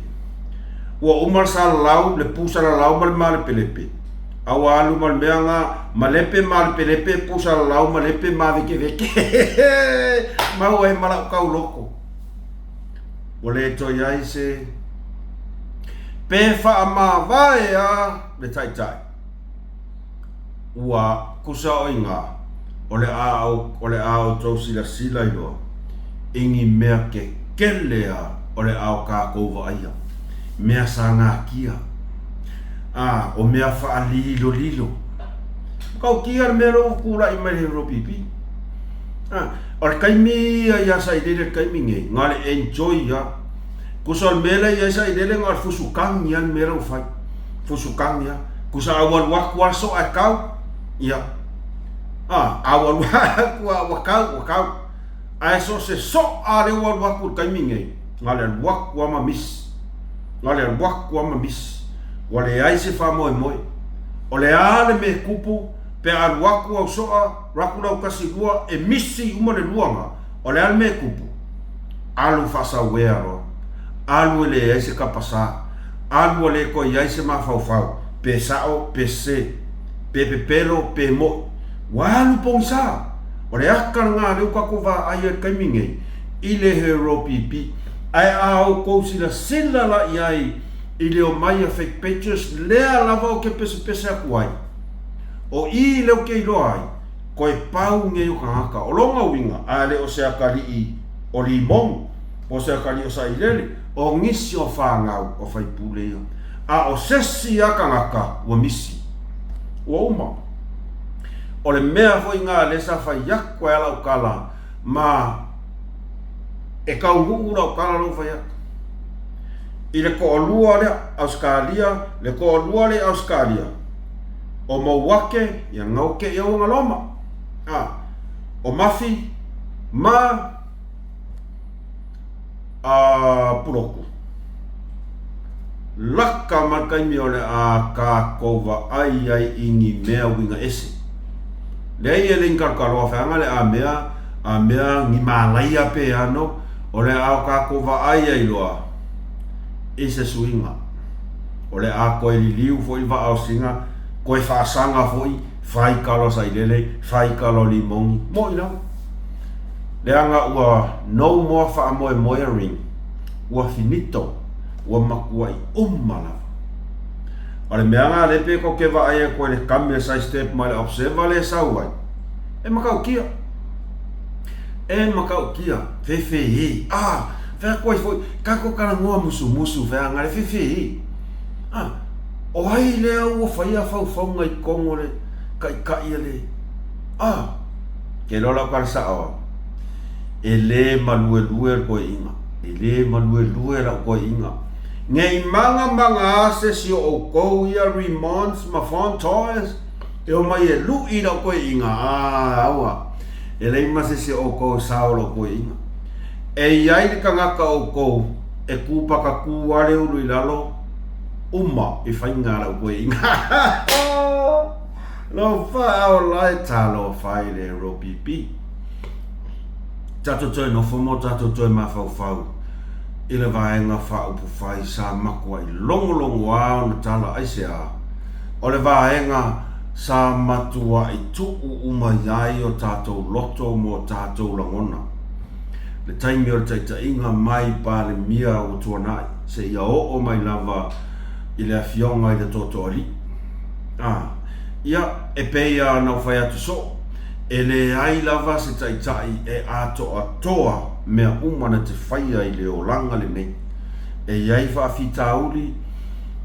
Speaker 1: ua umar sa lau le pusa la lau malepe awa alu malmeanga malepe malpelepe pusa lau malepe veke mau e mala kau loko ole to yai se pe fa ama vai le taitai ua kusa oinga ole a to sila ilo ingi mea ke kelea ole a ka ko vai mea sanga kia o mea wha lilo kau kia mero kura i mai Hero Pipi O le kaimi ia sa idele kaimi nge ngale enjoy ya kusol mela ia sa idele ngal fusukang yan mera ufai fusukang ya kusa awal wakwa so akau ya awal wakau ai so se so ale wal wakul kaimi nge ngale wakwa mamis wale ai se fa moi ole ale me kupu pe al waku au soa raku lau kasi lua e misi umane luanga o le alme kupu alu fasa wearo alu ele ai se kapasa alu le ko ia se mafau pe sao pe se pe pelo pe mo walu pongsa o le akal nga le ka ko va ai kaminge ile hero pipi ai au ko sila la iai ile o mai fake pages le lava o ke pese akuai o i leo ke ilo ai ko e pau nge yo kanga o longa winga ale o se akali i o limong o se akali o sa ilele o ngisi o whangau o whai pule a o sesi a kangaka o misi o uma o le mea foi ngā le sa whai yakwa e lau kala ma e kau ngu lau kala lau whai yakwa i le ko o lua le Australia le ko o lua le Australia o mawake ia ngau ke ia o ngaloma o mafi ma puroku laka makai mi ole a ka kova ai ingi mea winga ese le ia lingkar kaloa whanga le a mea ngi malaya pe ano ole a ka kova ai loa ese suinga ole a koe li liu fo i va au singa koe whaasanga foi, whai kalo sailele, whai kalo limongi, mo ina. Leanga ua no more wha moe ring, ua finito, ua makua i umalawa. Ale meanga lepe ko ke wa aia koe le kamia sai step mai le observa le sauai. E makau kia, fefe hei, whea koe foi, kako kara ngoa musu, whea ngare fefe hei. O hai lea ua whaia whau ngai kongo le kai le. Ke lola kare sa awa. E le malue koe inga. Koe inga. Ngei manga ase si o kou ia remons ma fontoes. E o mai e lu ira koe inga. Aua. E le imase si o kou saolo koe inga. E iai li ka ngaka o kou. E kupaka kuare ulu i lalo. Uma e whai ngara o koe inga. Lo whao lai talo whai le ropipi. Tato toi no whomo, tato toi ma whau. I le vaenga whao pu whai sa makua i longo ao na tala aise a. O le vaenga sa matua i tuku umaiai o tatou loto mo tatou langona. Le taimi o taita inga mai pa le mia o tuanai. Se ia o mai lava i le afionga i le totori. Ia e peia na whai atu so. E le ai lava se taitai e ato atoa mea umana te whaia i le o langa le nei. E iai whaafitauli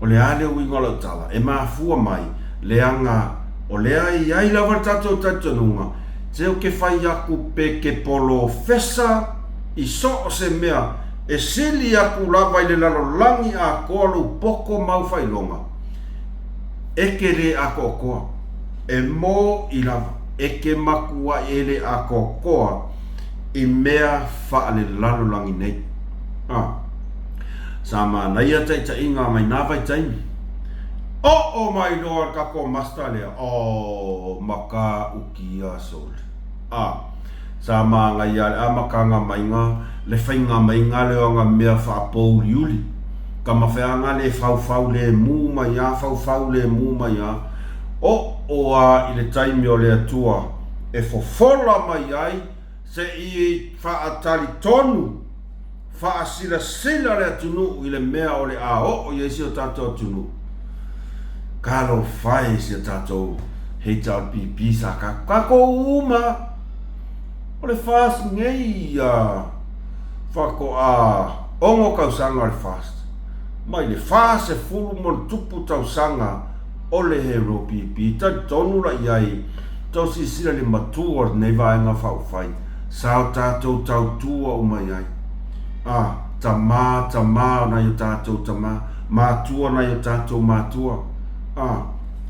Speaker 1: o le ale o ingola tala. E maafua mai le anga o le ai lava tato tatanunga. Te o ke whai aku pe ke polo fesa i so o se mea e sili aku lava i le lalo langi a koalu poko mau whailonga. Eke le a kokoa. E mo i lava. Eke makua ele a kokoa i mea wha le lalo langi nei. Sama naia taita inga mai nawai taimi. O mai loa kako masta lea. Maka ukia sole. Sama ngai ale a makanga mainga. Le whainga mainga leo anga mea whaapou liuli. Ka mawhianga le whau le mūma ia, whau le mūma ia. Oa i le taimi o le atua e fofola mai ai se i whaatari tonu whaasila le atunu i le mea o le a o i esi o tātou atunu. Kalo whai si o tātou HRPP sa kako uma o le fast ngei whako ongo kausanga le fast. Mai le fast e fulu mon tupu tausanga o le hero pipi ta tonu la iai to si sila le matua nei vaenga whau whai sao tātou tautua o mai ai. Tamā na yo tātou tamā, mātua na yo tātou mātua.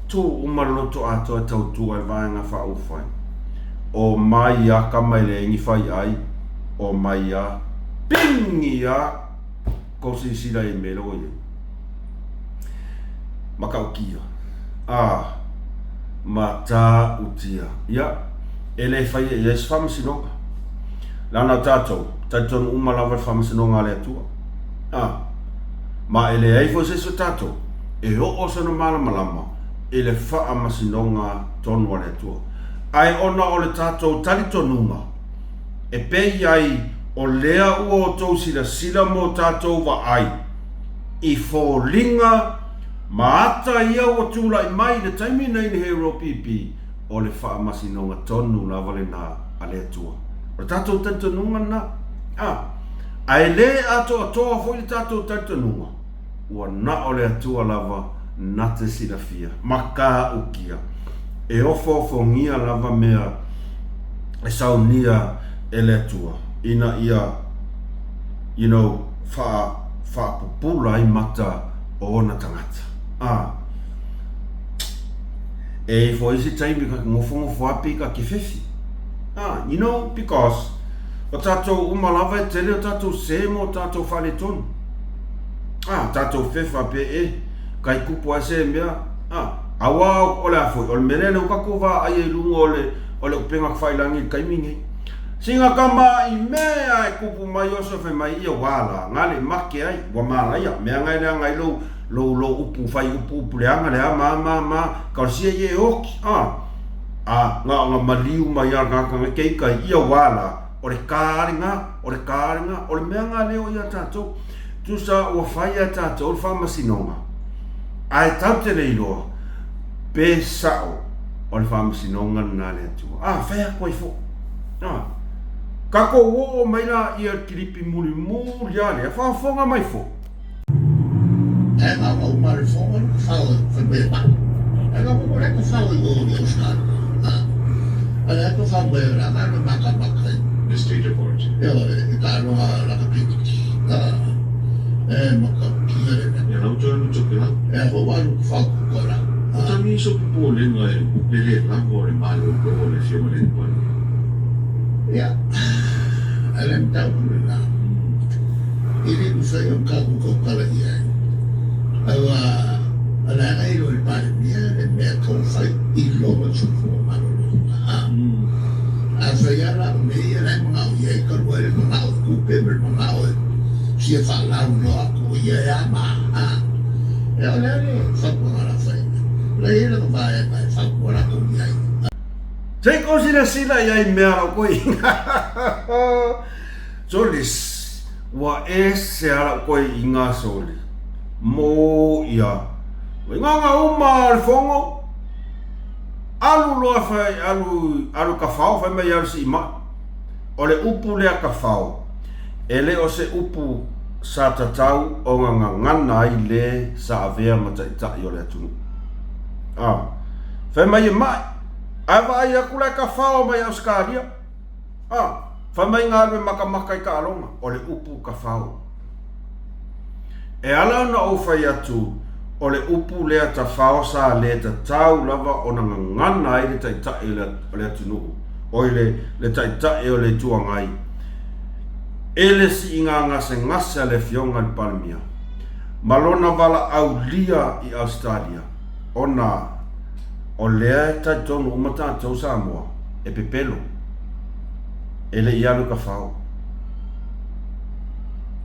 Speaker 1: Tu umaloto ato e tautua e vaenga whaufai. O mai a kamai le ingi whai ai, o mai a pingi a kosi sira e melo i. Makau kia. Ma tā utia. Ia, ele whai e es whamasinonga. Lana tātou, tātou umalawa whamasinonga le atua. Ma ele eifo seso tātou, e o sana malama, ele whaamasinonga tonu ale atua. Ai ona o le tātou talitonunga, e pei ai o lea ua o tau sila mo tātou wa ai, i fōlinga maata ia o tūla i mai le taimi nei ni hero pipi o le whaamasinoga tonu la wale na ale atua. O tātou talitonunga na, ai le ato atoa fo i tātou talitonunga, ua na o le atua lava na te sila fia, maka ukia. E ofo-fongia lava mea e saunia e le atua. Ina ia, wha-pupula i mata o ona tangata. E fo isi taimi ka ngofo api ka kifefi. Because o tātou umalava e tele o tātou semo o tātou whale tonu. Tātou fefa pe e, kai kupu a se mea, awa o le afoi, o le merele ukakova ai e lungo o le upenga kwhailangi kai mingi. Singa kama i mea e kupu mai oso fe mai ia wala, ngale make ai, wa mala ia, mea ngai lea ngai lo upu fai upu leanga lea ma, kausia ie oki, nga maliu mai a ngaka keika ia wala, o le kāringa, o le mea ngā leo ia tātou, tusa ua whai a tātou, o le whamasinonga. Ai tau te reiloa, pe sao o le whamasinonga nā le atua. Whea koe fo. Kako o mai la ia kiripi muli ale, a whaafonga mai fo.
Speaker 2: E ngā wau mare whonga nuka whao e whanwea mai. E ngā wau reka whao i o ni Australia. E reka whao e ranga no maka
Speaker 3: The state report.
Speaker 2: E ka roha raka piki. E maka kia e
Speaker 3: Ya lau toa no toke lau.
Speaker 2: e ho waru whao kukora.
Speaker 3: O tangi iso pupo le nga e upele lango o le mali o ko o le fioma le kwani.
Speaker 2: Ia. E le mtau kure nā. Iri usai o kaku kokala i ai. Awa, ala ngai lo i pare mia e mea kau whai i loma tuku o maroro. A whaiara o mei e rai mga o iei karua e mga o kupe me mga o sia whalau no ako i e a maa. E o lere, whakuara whai. Lei ere ka whae mai whakuara ko i ai.
Speaker 1: Te kosina sila iai mea la koe inga. Solis, wa e se ala koe inga soli. Mo ia. Nganga uma le fongo. Alu loa fai, alu ka whao fai mai alu si ima. O le upu lea ka whao. E le o se upu sa tatau o ngana i le sa avea mata i tai o le atunu. Fai mai e mai. Ai vai a kula ka whao mai Australia. Fai mai ngā lue maka i ka alonga. O le upu ka whao. E ala na o fai atu o le upu lea ta whao sa le ta tau lava o na ngana i le taitai o le atunu. O le taitai o le tuangai. E le si inga ngase le fionga ni palmia. Malona wala au lia i Australia. O lea e taitonu umata tau Samoa, e pepelo, e le ialu ka whao.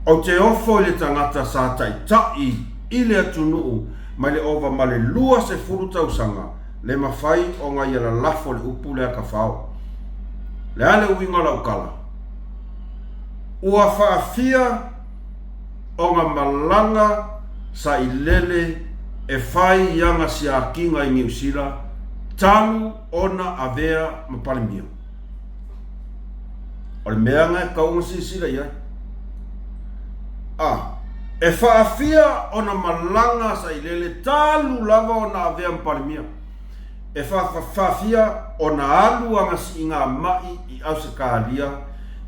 Speaker 1: O te ofo i le tangata sa taitai i le atunuu, mai le ova ma le lua se furu tausanga, le mawhai o ngai ala lafo le upu lea ka whao. Le ale uinga lau kala. Ua whaafia o ngā malanga sa i lele e whai ianga si a kinga i New Zealand, talu ona avea mapalimia. O le meanga e kaunga sisira ia. E whaafia ona malanga sa i lele talu lava ona avea mapalimia. e whawhawhia o na alu anga si inga mai I au se kālia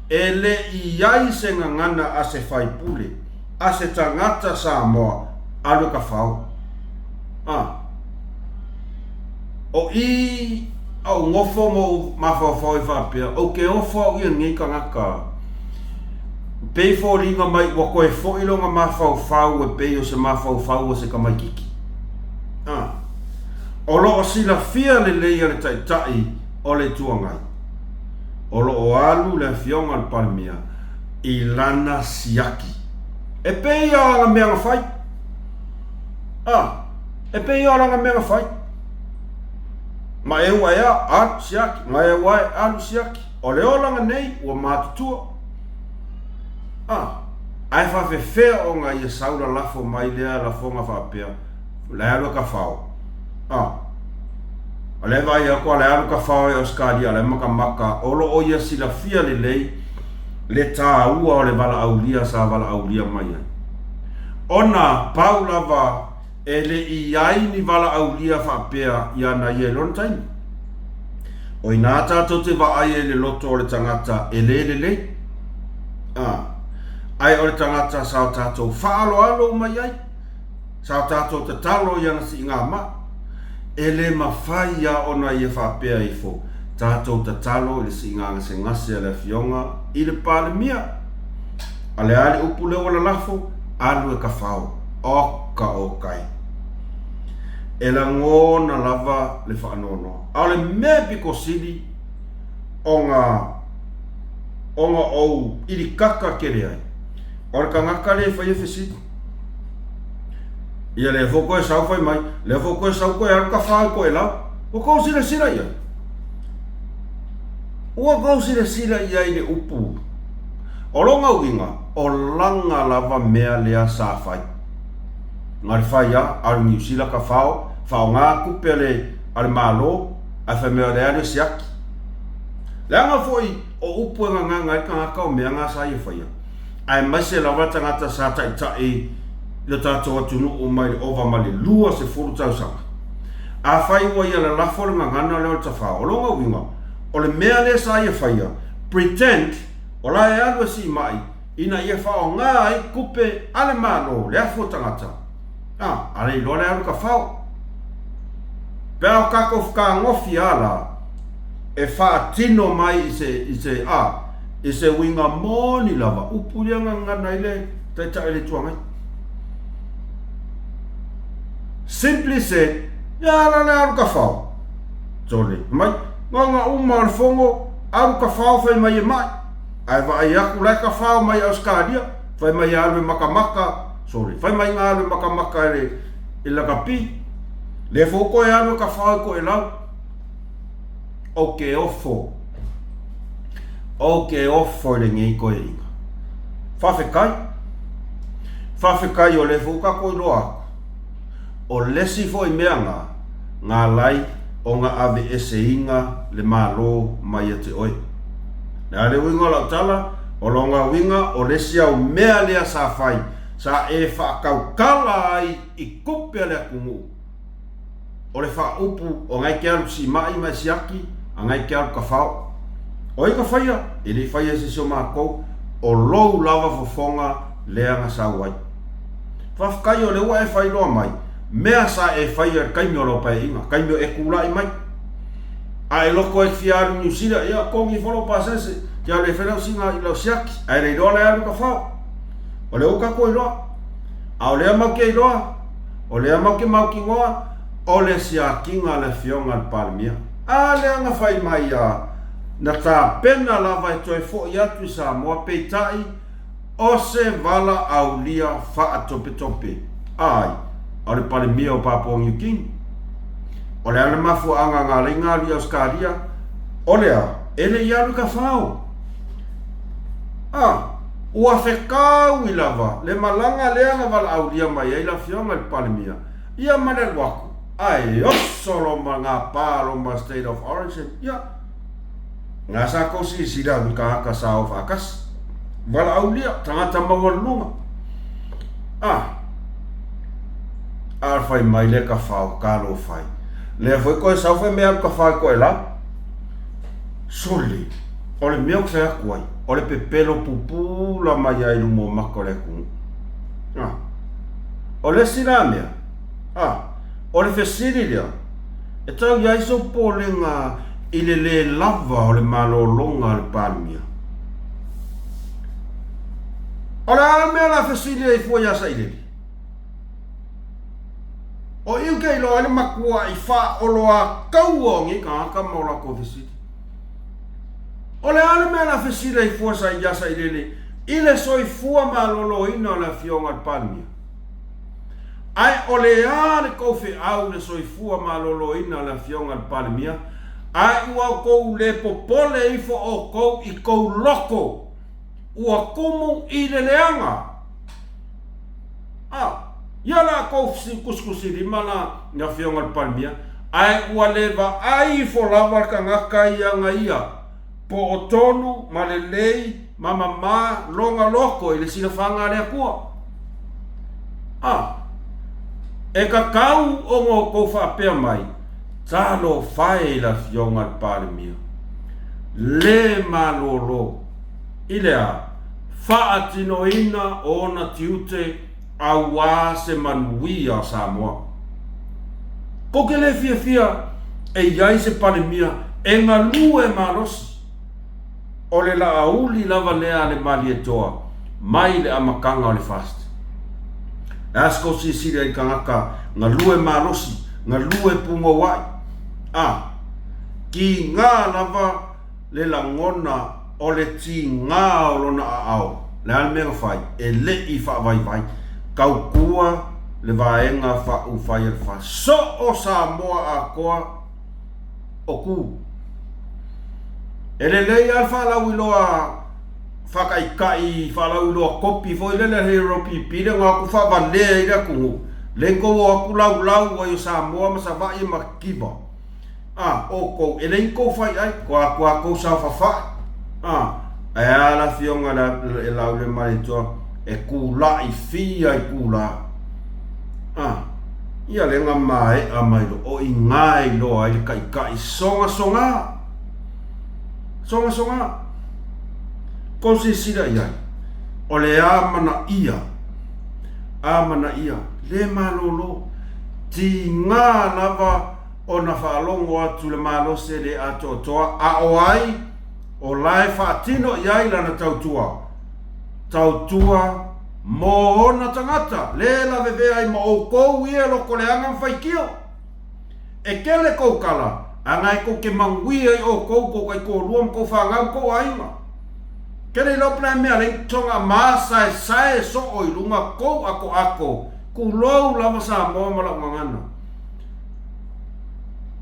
Speaker 1: e le I ai se ngangana a se whaipule a se tangata Samoa alu ka whau. O I au ngofo mo mawhawhau I whapea o ke ofo au ia ngai ka ngaka pei fo ringa mai wa koe fo ilonga mawhawhau e pei o se mawhawhau o se kamaikiki. O loo sila fia le leia le taitai o le tuangai. O loo alu le fionga le palmia I lana siaki. E pei o anga mea ngawhai. E pei o anga mea ngawhai. Ma e ua ea alu siaki. Ma e ua alu siaki. O le olanga nei ua mātutua. Ai whawhewhea o ngā ia saura lafo mai lea la fonga whapea. Le alu ka whao. A le vai a koa le alu ka whao e Australia le maka olo o ia sila fia le lei le tā ua o le wala aulia sa wala aulia mai ai. Ona paulava e le I ai ni wala aulia whapea I ana I e lontaini. O I nā tātou te wa ai e le loto o le tangata e le. Ai o le tangata sao tātou whaalo alo mai ai. Sao tātou te talo I ana si ngā ma. E le mawhai a ona I e whapea I fo. Tātou te talo I le si ngā se ngase a le fionga I le palemia. A le ali upu le wala lafo, alu e ka whao. Oka o kai. E la ngona lava le whaanono. A le mea piko sili o ngā ou iri kaka kere ai. O le ka ngaka le whai e whesiti. Ia le foko e sau fai mai, le foko e sau koe aru ka whai koe lau. O kou sila ia. Ua kou sila ia I le upu. O longa uinga, o langa lava mea lea sa fai. Ngari fai a, aru New Zealand ka whao ngā kupe ale malo, a whai mea le ale siaki. Le anga foi, o upu e ngā ngai ka ngaka o mea ngā sa ia fai a. Ai maise lava tangata sa tai le tātou atunu o mai ova mali lua se furu tausanga. A whai ua ia le lafo le ngangana leo ta whao. O longa uinga, o le mea le sa ia whaia, pretend, o la e alu si mai, ina ia whao ngā ai kupe ale malo le afo tangata. Ale I loa le alu ka whao. Pea o kako whaka ngofi ala, e wha tino mai I se winga moni lava, upu lianga ngana ile, taita ele tuangai. Simply said, ya la le aru ka whao. Tole, mai, nganga uma le fongo, aru ka whao whai mai e mai. Ai wa ai aku lai ka whao mai Australia, whai mai alu makamaka, whai mai ngā alu makamaka e la kapi. Le foko e alu ka whao ko e lau. O ke ofo le ngei koe inga. Whawhekai o le foka koe loa. O lesi fo I mea ngā lai o ngā ave ese inga le malo mai a te oi. Nā le winga lau tala, o longa winga o lesi au mea lea sa whai, sa e whakaukala ai I kupe lea kungu. O le wha upu o ngai ke alu si mai siaki, a ngai ke alu ka whao. O I ka whaia, I le whaia se sio mākou, o lou lava fofonga lea ngā sa wai. Whawkai o le ua e whai loa mai, mea sa e whaia kaimio lo pai inga, kaimio e kula I mai. A e loko e whiaru New Zealand, ia kongi wholo pasese, kia le whenau singa I lau siaki, a e rei loa le alu ka whao. O le uka koe loa, a o lea mau ke I loa, o lea mau ke mau ki ngoa, o le siakinga le fionga le palmia. A lea nga whai mai na tā pena lava e toi fo I atu sa moa peitai, o se vala au lia wha tope. Ai, o le palmia o Papua New Guinea. O le ale mafu anga ngā ringa li Australia, o lea, ele I alu ka whao. Ua whekau I lava, le malanga lea nga vala au lia mai e la fionga le palmia. Ia mane waku, ai osolo ma ngā pāro ma State of Origin, ia. Ngā sa kosi sila wika haka sa o whakas. Wala au lia, tangata maua lunga. Ar whai mai le ka whao, kālo whai. Le foi ko sa foi mea ka fa ko la. Soli. O le mea fa ko ai. O le pepelo pupu la mai ai mo makole ku. Ah. O le sinamia. Ah. O le fesilia. E tau ia iso polenga ile le lava o le malolonga le palmia. O le almea la fesilia I fua ia sa ileli. O iu kei loa le makua I wha o loa kauongi ka mo la ko fesili. O le almea la fesilia I fua sa ia sa ileli. Ile soi fua malolo ina la fionga le palmia. Ai o le ale ko fe au le soifua malolo ina la fionga le palmia. Ai ua ko le popole I fo o ko I ko loko. Ua kumu I le leanga. Ia la ko kuskusi lima na fionga le palmia. Ai ua leva ai fo lava ka ngaka ianga ia. Po o tonu, ma le lei, ma longa loko I le sinafanga le akua. E ka kau o ngō kou whapea mai, talo whae la fionga le palemia. Le malolo, ilea, whaatino ina o na tiute a wā se manuia Samoa. Ko ke le fia e iai se palemia, e ngalu e malosi. O le la auli lava lea le mali e toa, mai le amakanga o le fast. Asko si sira I kangaka nga lue malosi, nga lue pungo wai. Ki ngā lava le langona o le ti ngā o lona ao. Le almega fai, e le I wha vai vai. Kau kua le vaenga wha ufai al wha. So o Samoa a koa o ku. E le lei alfa la wiloa whakaikai, whalau loa kopi, foi lele he ropi pire, ngā ku whawalea I ra kungu. Lenko o aku lau o I Samoa ma sa vai ma kiba. O kou, e lein kou whai ai, ko a kou sa whawhai. E ala fionga e lau le maritua, e kula I fia I kula. Ia le ngā mai a mai lo, o I ngai loa I kai songa. Ko se sira iai, o le amana ia, le malolo, ti ngā lava o na whaalongo atu le malo se le ato toa, a o ai, o lai whaatino iai lana tautua, mo ona tangata, le la vevea I ma o kou ia lo ko le angan whaikio, e kele kou kala, angai ko ke manguia I o kou kai ko luam ko whangau ko ainga. Kere lo pla mea le tonga masa sae so o I lunga kou ako ku lou lava Samoa ma la ngana.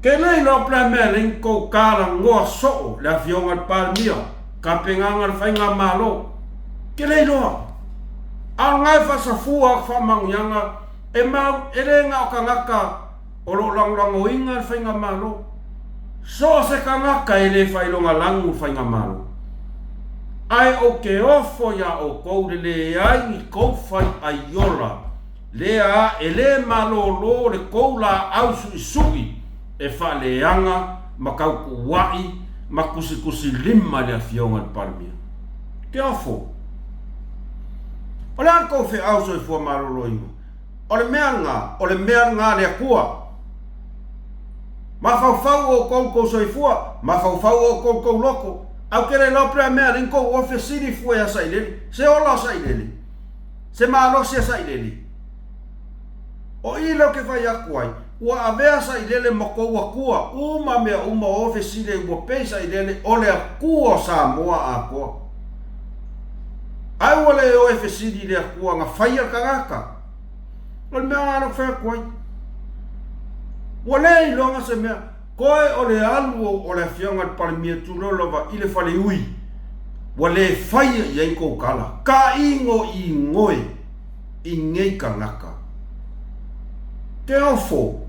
Speaker 1: Kere lo pla mea le kou kala ngoa so le fionga palmia ka penganga whainga malo. Kere lo a ngai fasafua whamangianga e mau erenga o kangaka o lo lango inga whainga malo. So se kangaka ele whailonga langu whainga malo. Ai o ke ofo ya o kou le ai I kou whai aiola. Lea e le malolo le kou la au sui e wha leanga ma kauku wai ma kusi lima le fionga le palmia. Ke ofo. O le an kou whi au sui fua malolo ingo. O le mea ngā le akua. Ma fau o kou sui fua. Ma fau o kou loko. Au kere lo prea mea rinko o fesiri fue a saileli. Se ola saileli. Se maalosi a saileli. O ilo ke fai akuai. Ua avea sailele moko ua kua. Uma mea uma o fesiri ua pei sailele. Ole a kua Samoa a kua. Ai wale o e fesiri le a kua nga fai al kangaka. Ole mea ano fai akuai. Wale ilonga se mea. Koe o le alu o le fionga palemia tulolova I le whale ui. Wa le whaia I ainko kala. Ka ingo I ngoe I ngei kangaka. Ke ofo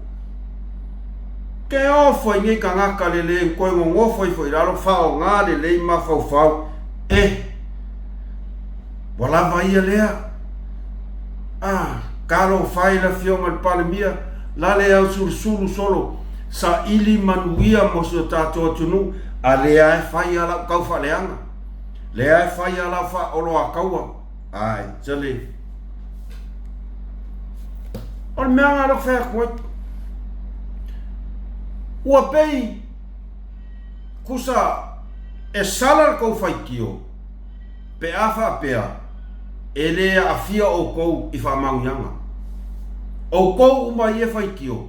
Speaker 1: I ngei kangaka le koe ngofo I fo I lalo whao ngā le ma whau. Wala ia lea. Kalo whai la fionga palemia. La le au sulu solo. sa ili manuia mo se tato tunu a lea e whai ala kau whaleanga. Lea e whai ala wha olo a kaua. Ai, tele. Ora mea ngā rak whea koe. Ua pei kusa e salar kou whai kio. Pe awha pea e lea a fia o kou i wha maungianga. O kou umai e whai kio.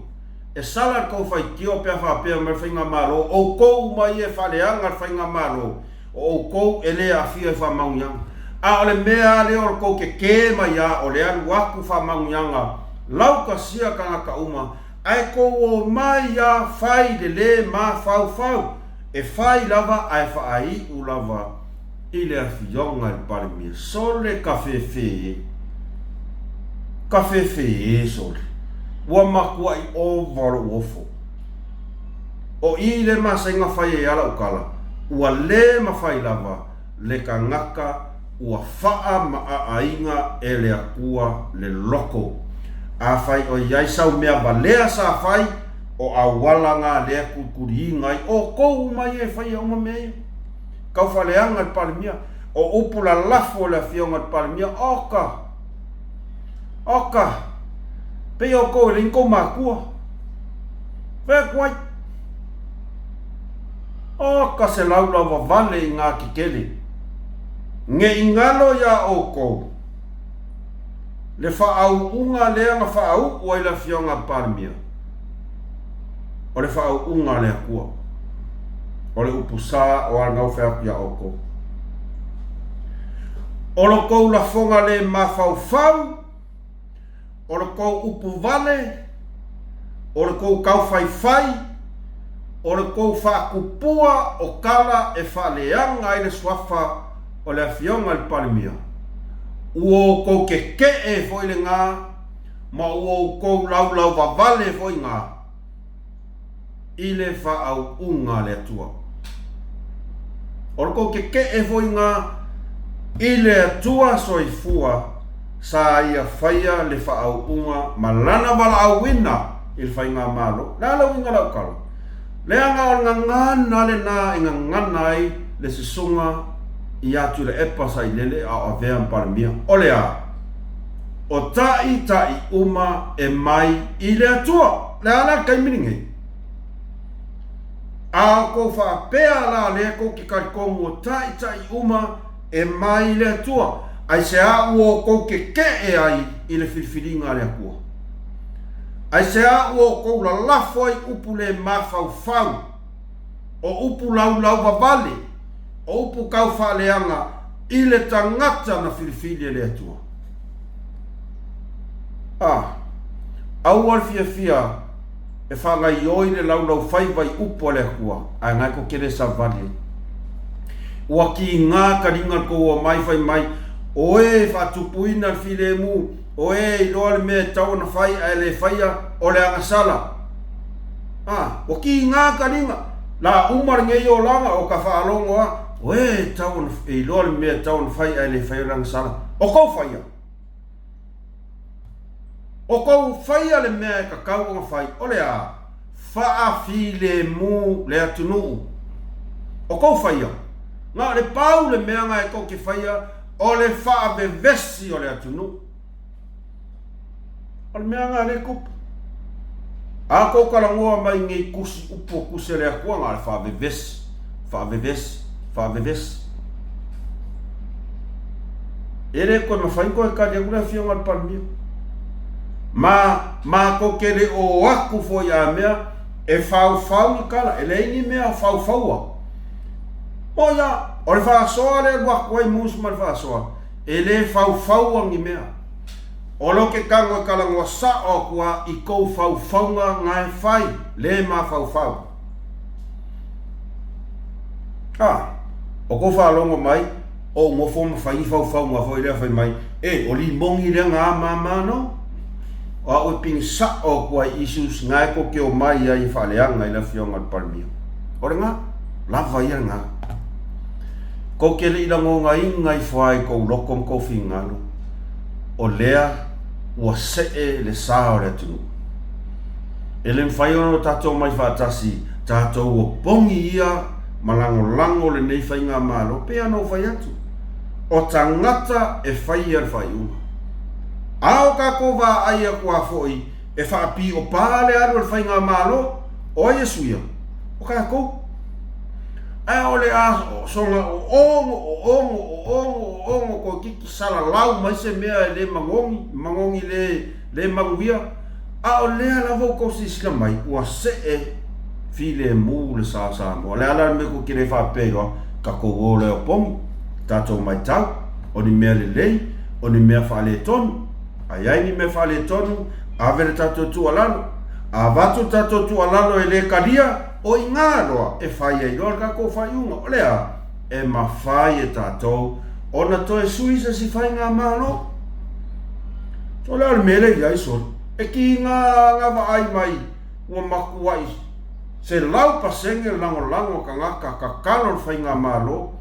Speaker 1: E salar kou whai kio pe awha pea me whainga maro. O kou umai e whaleanga whainga maro. O kou e lea a fia i wha maungianga. A ole mea leo kou ke mai a o le alu aku wha maungianga. Lau ka sia ka ngaka uma. Ai kou o mai a whai le ma whau whau. E whai lava ai whaai u lava. Ile a fionga i parimia. Sole ka whewhe. Ka whewhe e sole. Ua makua i o varo ofo. O ile masainga whai e ala ukala. Ua le ma whai lava. Le ka ngaka. Ua whaa ma a ainga e le akua le loko. A whai o iai sau mea balea sa whai. O a wala ngā lea kukuri ngai. O kou mai e whai au mea. Kau whaleanga i parimia. O upula lafo le fionga i parimia. Oka. Oka. Pei o kou e rinko mākua. Whea kuai. Oka se laulawa vale i ngā kikele. Nge ingalo ya o kou. Le whaau unga lea nga whaau ua i la fionga i parimia. O le whaau unga lea kua. O le upusa o al ngau whea kia oko. O lo kou la fonga le mawhau whau. O lo kou upu vale. O lo kou kau whai whai. O lo kou whakupua o kala e whaleanga i le swafa o le fionga i parimia. Uo kou ke e foi le ngā. Ma uo kou lau vavale foi ngā. I le whaau unga le atua. Orko ke e foi ngā i le atua soifua sa ia whaia le whaau unga ma lana wala au wina i le whai ngā malo. Lala winga lau kalo. Lea ngā o ngā ngana le nā i ngā ngana i le sisunga i atu le epa sa i lele a o vea mparamia. O le a. O tai uma e mai i le atua. Le ana kai miningi. A ko wha pea la le ko ki karikongu o tai uma e mai le atua. Ai se a uo ko ke e ai i le whiwhiringa le akua. Ai se a uo ko la lafo ai upu le mawhau whau. O upu lau vavale. O upu kau whaleanga i le tangata na whiwhiri le atua. Au al fia e whangai oi le lau whai vai upo le akua. Ai ngai ko kere sa vale. Ua ki ngā karinga ko o mai whai mai. O e whatupuina while mu. O e i loa le mea tau na whai ai le whaia o le angasala. O ki ngā karinga. La umar ngei o langa o ka whaalongo a. O e tau na i loa le mea tau na whai ai le whaia o le angasala. O kou whaia. O kou whaia le mea e ka kaunga whai. O le a. Whaafile mu le atunu. O kou whaia. Ngā le pau le mea ngai ko ki whaia. O le whaavevesi o le atunu. O le mea ngai le kupa. A kou karangoa mai ngei kusi upo kusi le akua ngā le whaavevesi. Whaavevesi. Ere koe mawhain koe ka diagura fionga le palmio. Ma ko kere o aku foi a mea e whau ni kala. E leini mea whau. O ia, o le whaasoa le waku ai musuma le whaasoa. E le whau angi mea. O lo ke kango e kalangoa sa o kua i kou whauwhaunga ngai whai. Le ma whau. O kou whaalongo mai, o ngofo ma whai whauwhaunga foi lea whai mai. O li mongi rea ngā mama no? O a oi ping sa o kua isus ngai ko ke o mai ai whaleanga i la fionga palmio. O re ngā, lava ia ngā. Ko ke li lango ngā ingai whai ko lokom ko whingalo. O lea ua see le sao le tunu. Ele mwhai ono tātou mai whātasi, tātou o pongi ia, malango le nei whai ngā mālo, pe anō whai atu. O tangata e whai ar whai unga. Ao ka kova aia kua foi, e whaapi o pāle aru ar whai ngā mālo, o Yesu ia. O ka kou. Ai ole a songa o ongo ko kiki sala lau mai se mea le mangongi le manguia. A o lea lavo ko si sila mai ua se e file mu le sa mo. Le ala me ko kire whapero ka ko o le o pong. Tato mai tau, o ni mea le lei, o ni mea whale tonu. Ai ni mea whale tonu, a vere tato tu alano. A vatu tato tu alano e le karia, o i ngā roa e whai e roa ka ko whai unga. O lea, e ma whai e tātou, o na to e suisa si whai ngā mālo. So lea le mele i aisor, e ki ngā wa ai mai, ua maku ai. Se lau pasenge lango ka ngaka ka kalon whai ngā mālo,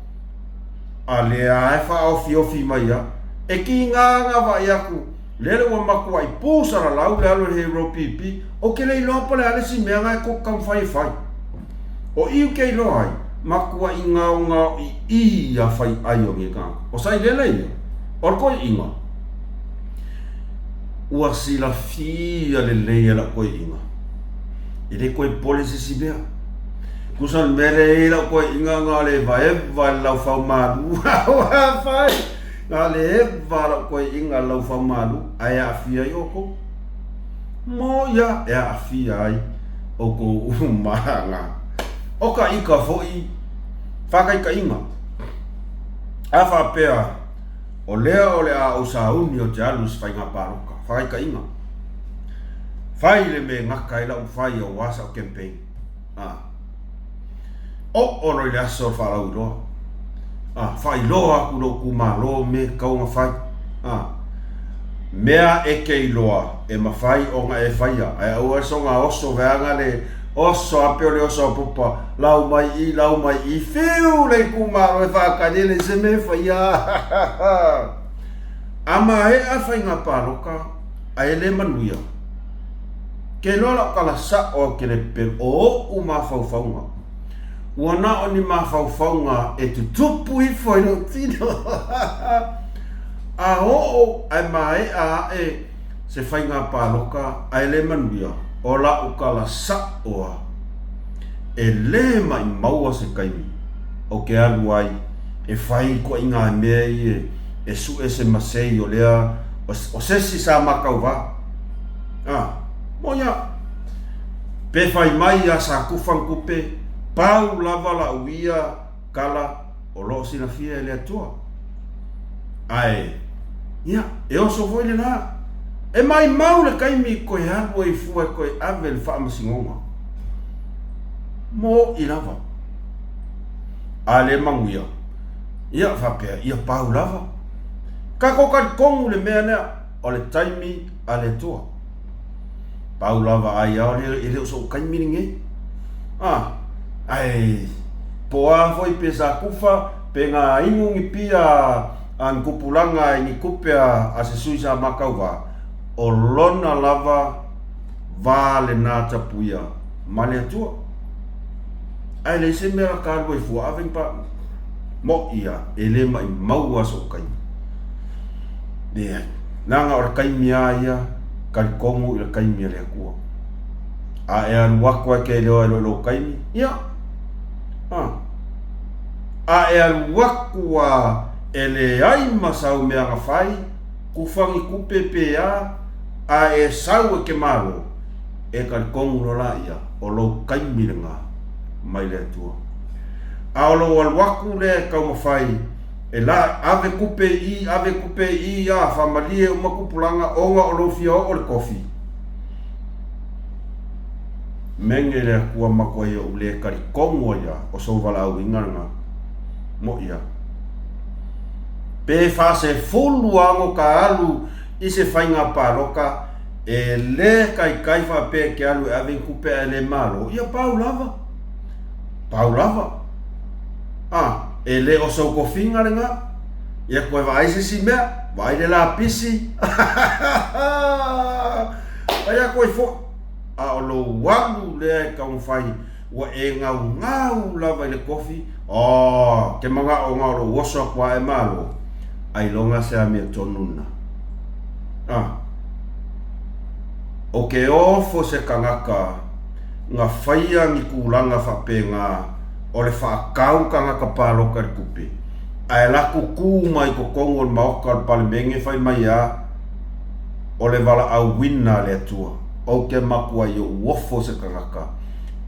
Speaker 1: a lea e wha ofi mai a, e ki ngā wa i aku, lele ua maku ai pūsara lau le alo he ropipi, o ke lei lopa le alesi mea ngai ko kam whai. O iu kei loa ai, makua i ngau i a whai ai o nge kāng. O sai lele ia, o koi inga. Ua sila fia le leia la koi inga. I le koi pole se si mea. Kusan mere e la koi inga ngā le vaeva lau whau mālu. Ua whai, ngā le eva la koi inga lau whau mālu, ai a fia i oko. Mo ia e a fia ai, oko umanga. Oka ika foi, whakai ka inga. A whapea, o lea a usauni o te alus whai ngā paroka. Whakai ka inga. Whai le me ngaka ila whai o wasa o campaign. O ono i le aso whalau roa. Whai loa kuno kuma loa me kaunga whai. Mea e kei loa e mawhai o ngā e whaia. Ai au aso ngā oso veanga le oso apeo le oso pupa. Lau mai i, whiu le kumaro e whakanele se me whaia. Ama e a whai ngā paroka, a e le manuia. Ke lola kala sa o ke le pe o u ma whauwhaunga. Ua na o ni ma whauwhaunga e tu tupu i whai no tino. A ho ai mai a e se whai ngā paroka, a e le manuia. O la u kala sa oa. E le mai maua se kaimi. O ke alu ai, e whai ko i ngā mea i e su e se masei o lea, o sesi sa makau wa. Moia, pe whai mai a sa kufang kupe, pau lava la uia kala o lo sina fia e lea tua. Ai, ia, e oso foi le nā. E mai mau le kaimi koe haru e fua koe ave le wha masingonga. Mo i lava. A le manguia. Ia whapea, ia pau lava. Ka kokari kongu le mea nea, o le taimi a le tua. Pau lava ai au le leo so kaimi ninge. Ai, po a foi pe sa kufa, pe ngā ingungi pia an kupulanga i ni kupea a se sui sa makau wa. O lona lava vale nata puia male atua. Ai le se mera karu e fua aveng pa mo ia e le mai maua so kai. Nanga ora kai mia ia kari kongu ila kai mia le akua. A e an wakua ke leo e lo kai mi. Ia. A e an wakua e le ai masau mea ngawhai kufangi kupepe a e sau e ke maro e kari kongu no la ia o lo kai mirenga mai le atua. A o lo alwaku le kau mawhai e la ave kupe i a whamalie umakupulanga onga o lo fia o le kofi. Menge le akua makoe o le kari kongu ia o so wala au inganga mo ia. Pe fase fulu ango ka alu i se whainga paroka e le kai wha pe ke alu ave kupe e le malo. Ia pau lava. Pau lava. E le o sau kofinga le ngā. Ia koe vai se si mea. Vai le la pisi. Ia koe fo. a o lo walu le ka un fai wa e ngau lava le kofi ke manga o ngau lo woso kwa e malo ai longa se a mia tonuna o ke ofo se kangaka nga faia ni kulanga fapenga o le whaakau kangaka palo ka kupe ai la kuku mai ko kongol maoka palmenge fai mai a o le wala au wina le atua o ke makua i o wofo se kangaka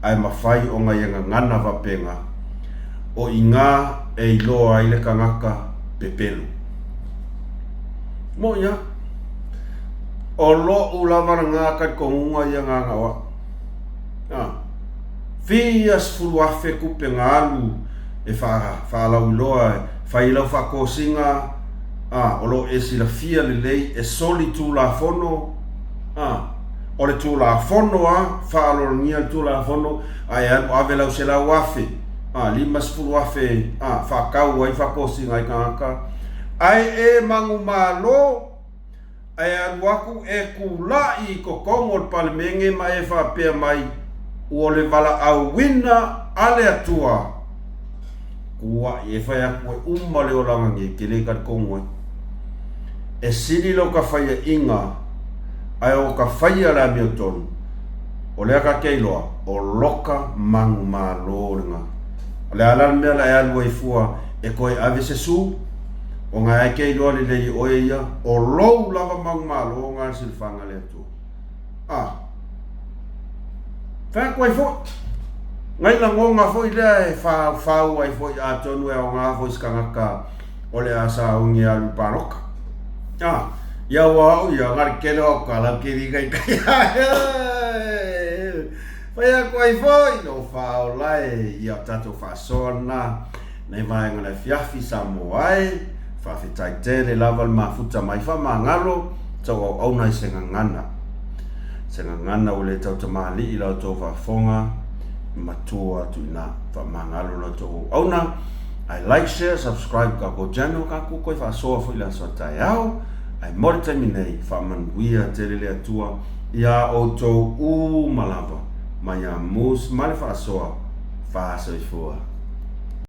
Speaker 1: ai mawhai o ngai ngana fapenga o inga e iloa i le kangaka pepelu mo ia o lo ulama nga ka konga ia nga ngawa fias fuluafe kupe ngalu e fa la uloa fa ilo fa kosinga o lo esila fia le lei e soli tu la fono o le tu la fono fa lo ngia tu la fono ai ave la usela wafe limas fuluafe fa kau ai fa kosinga ai kanga ai e mangu malo ai waku e kulai ko kongol palmenge mai fa pe mai o le vala au wina ale atua kua e fa ya ko le olanga nge kele ka kongo e sili lo ka fa inga ai o ka fa la mioton o le ka keilo o loka mangu malornga le ala me la ya lo ifua e ko ave se su o nga ke lo le o ia o lo lava mang malo nga silfanga le tu fa ko fo ngai la ngonga fo ile fa ai fo a tonu e nga fo skanga o le asa ungi al paroka ya wa ya ngar ke lo kala kiri kai fa ya ko fo no fa o lai ya tato fa sona nei vai ngana fiafi samoai fa fitai tele lava mafuta mai fa mangalo tau au nai senga ngana o le tau tamali ila tau fa fonga matua tuina fa mangalo la tau au na I like, share, subscribe ka ko channel ka ko ko fa so fo ila so taiao ai morta minei fa manguia tele le atua ya o tau malava maya mus mal fa so fa so fo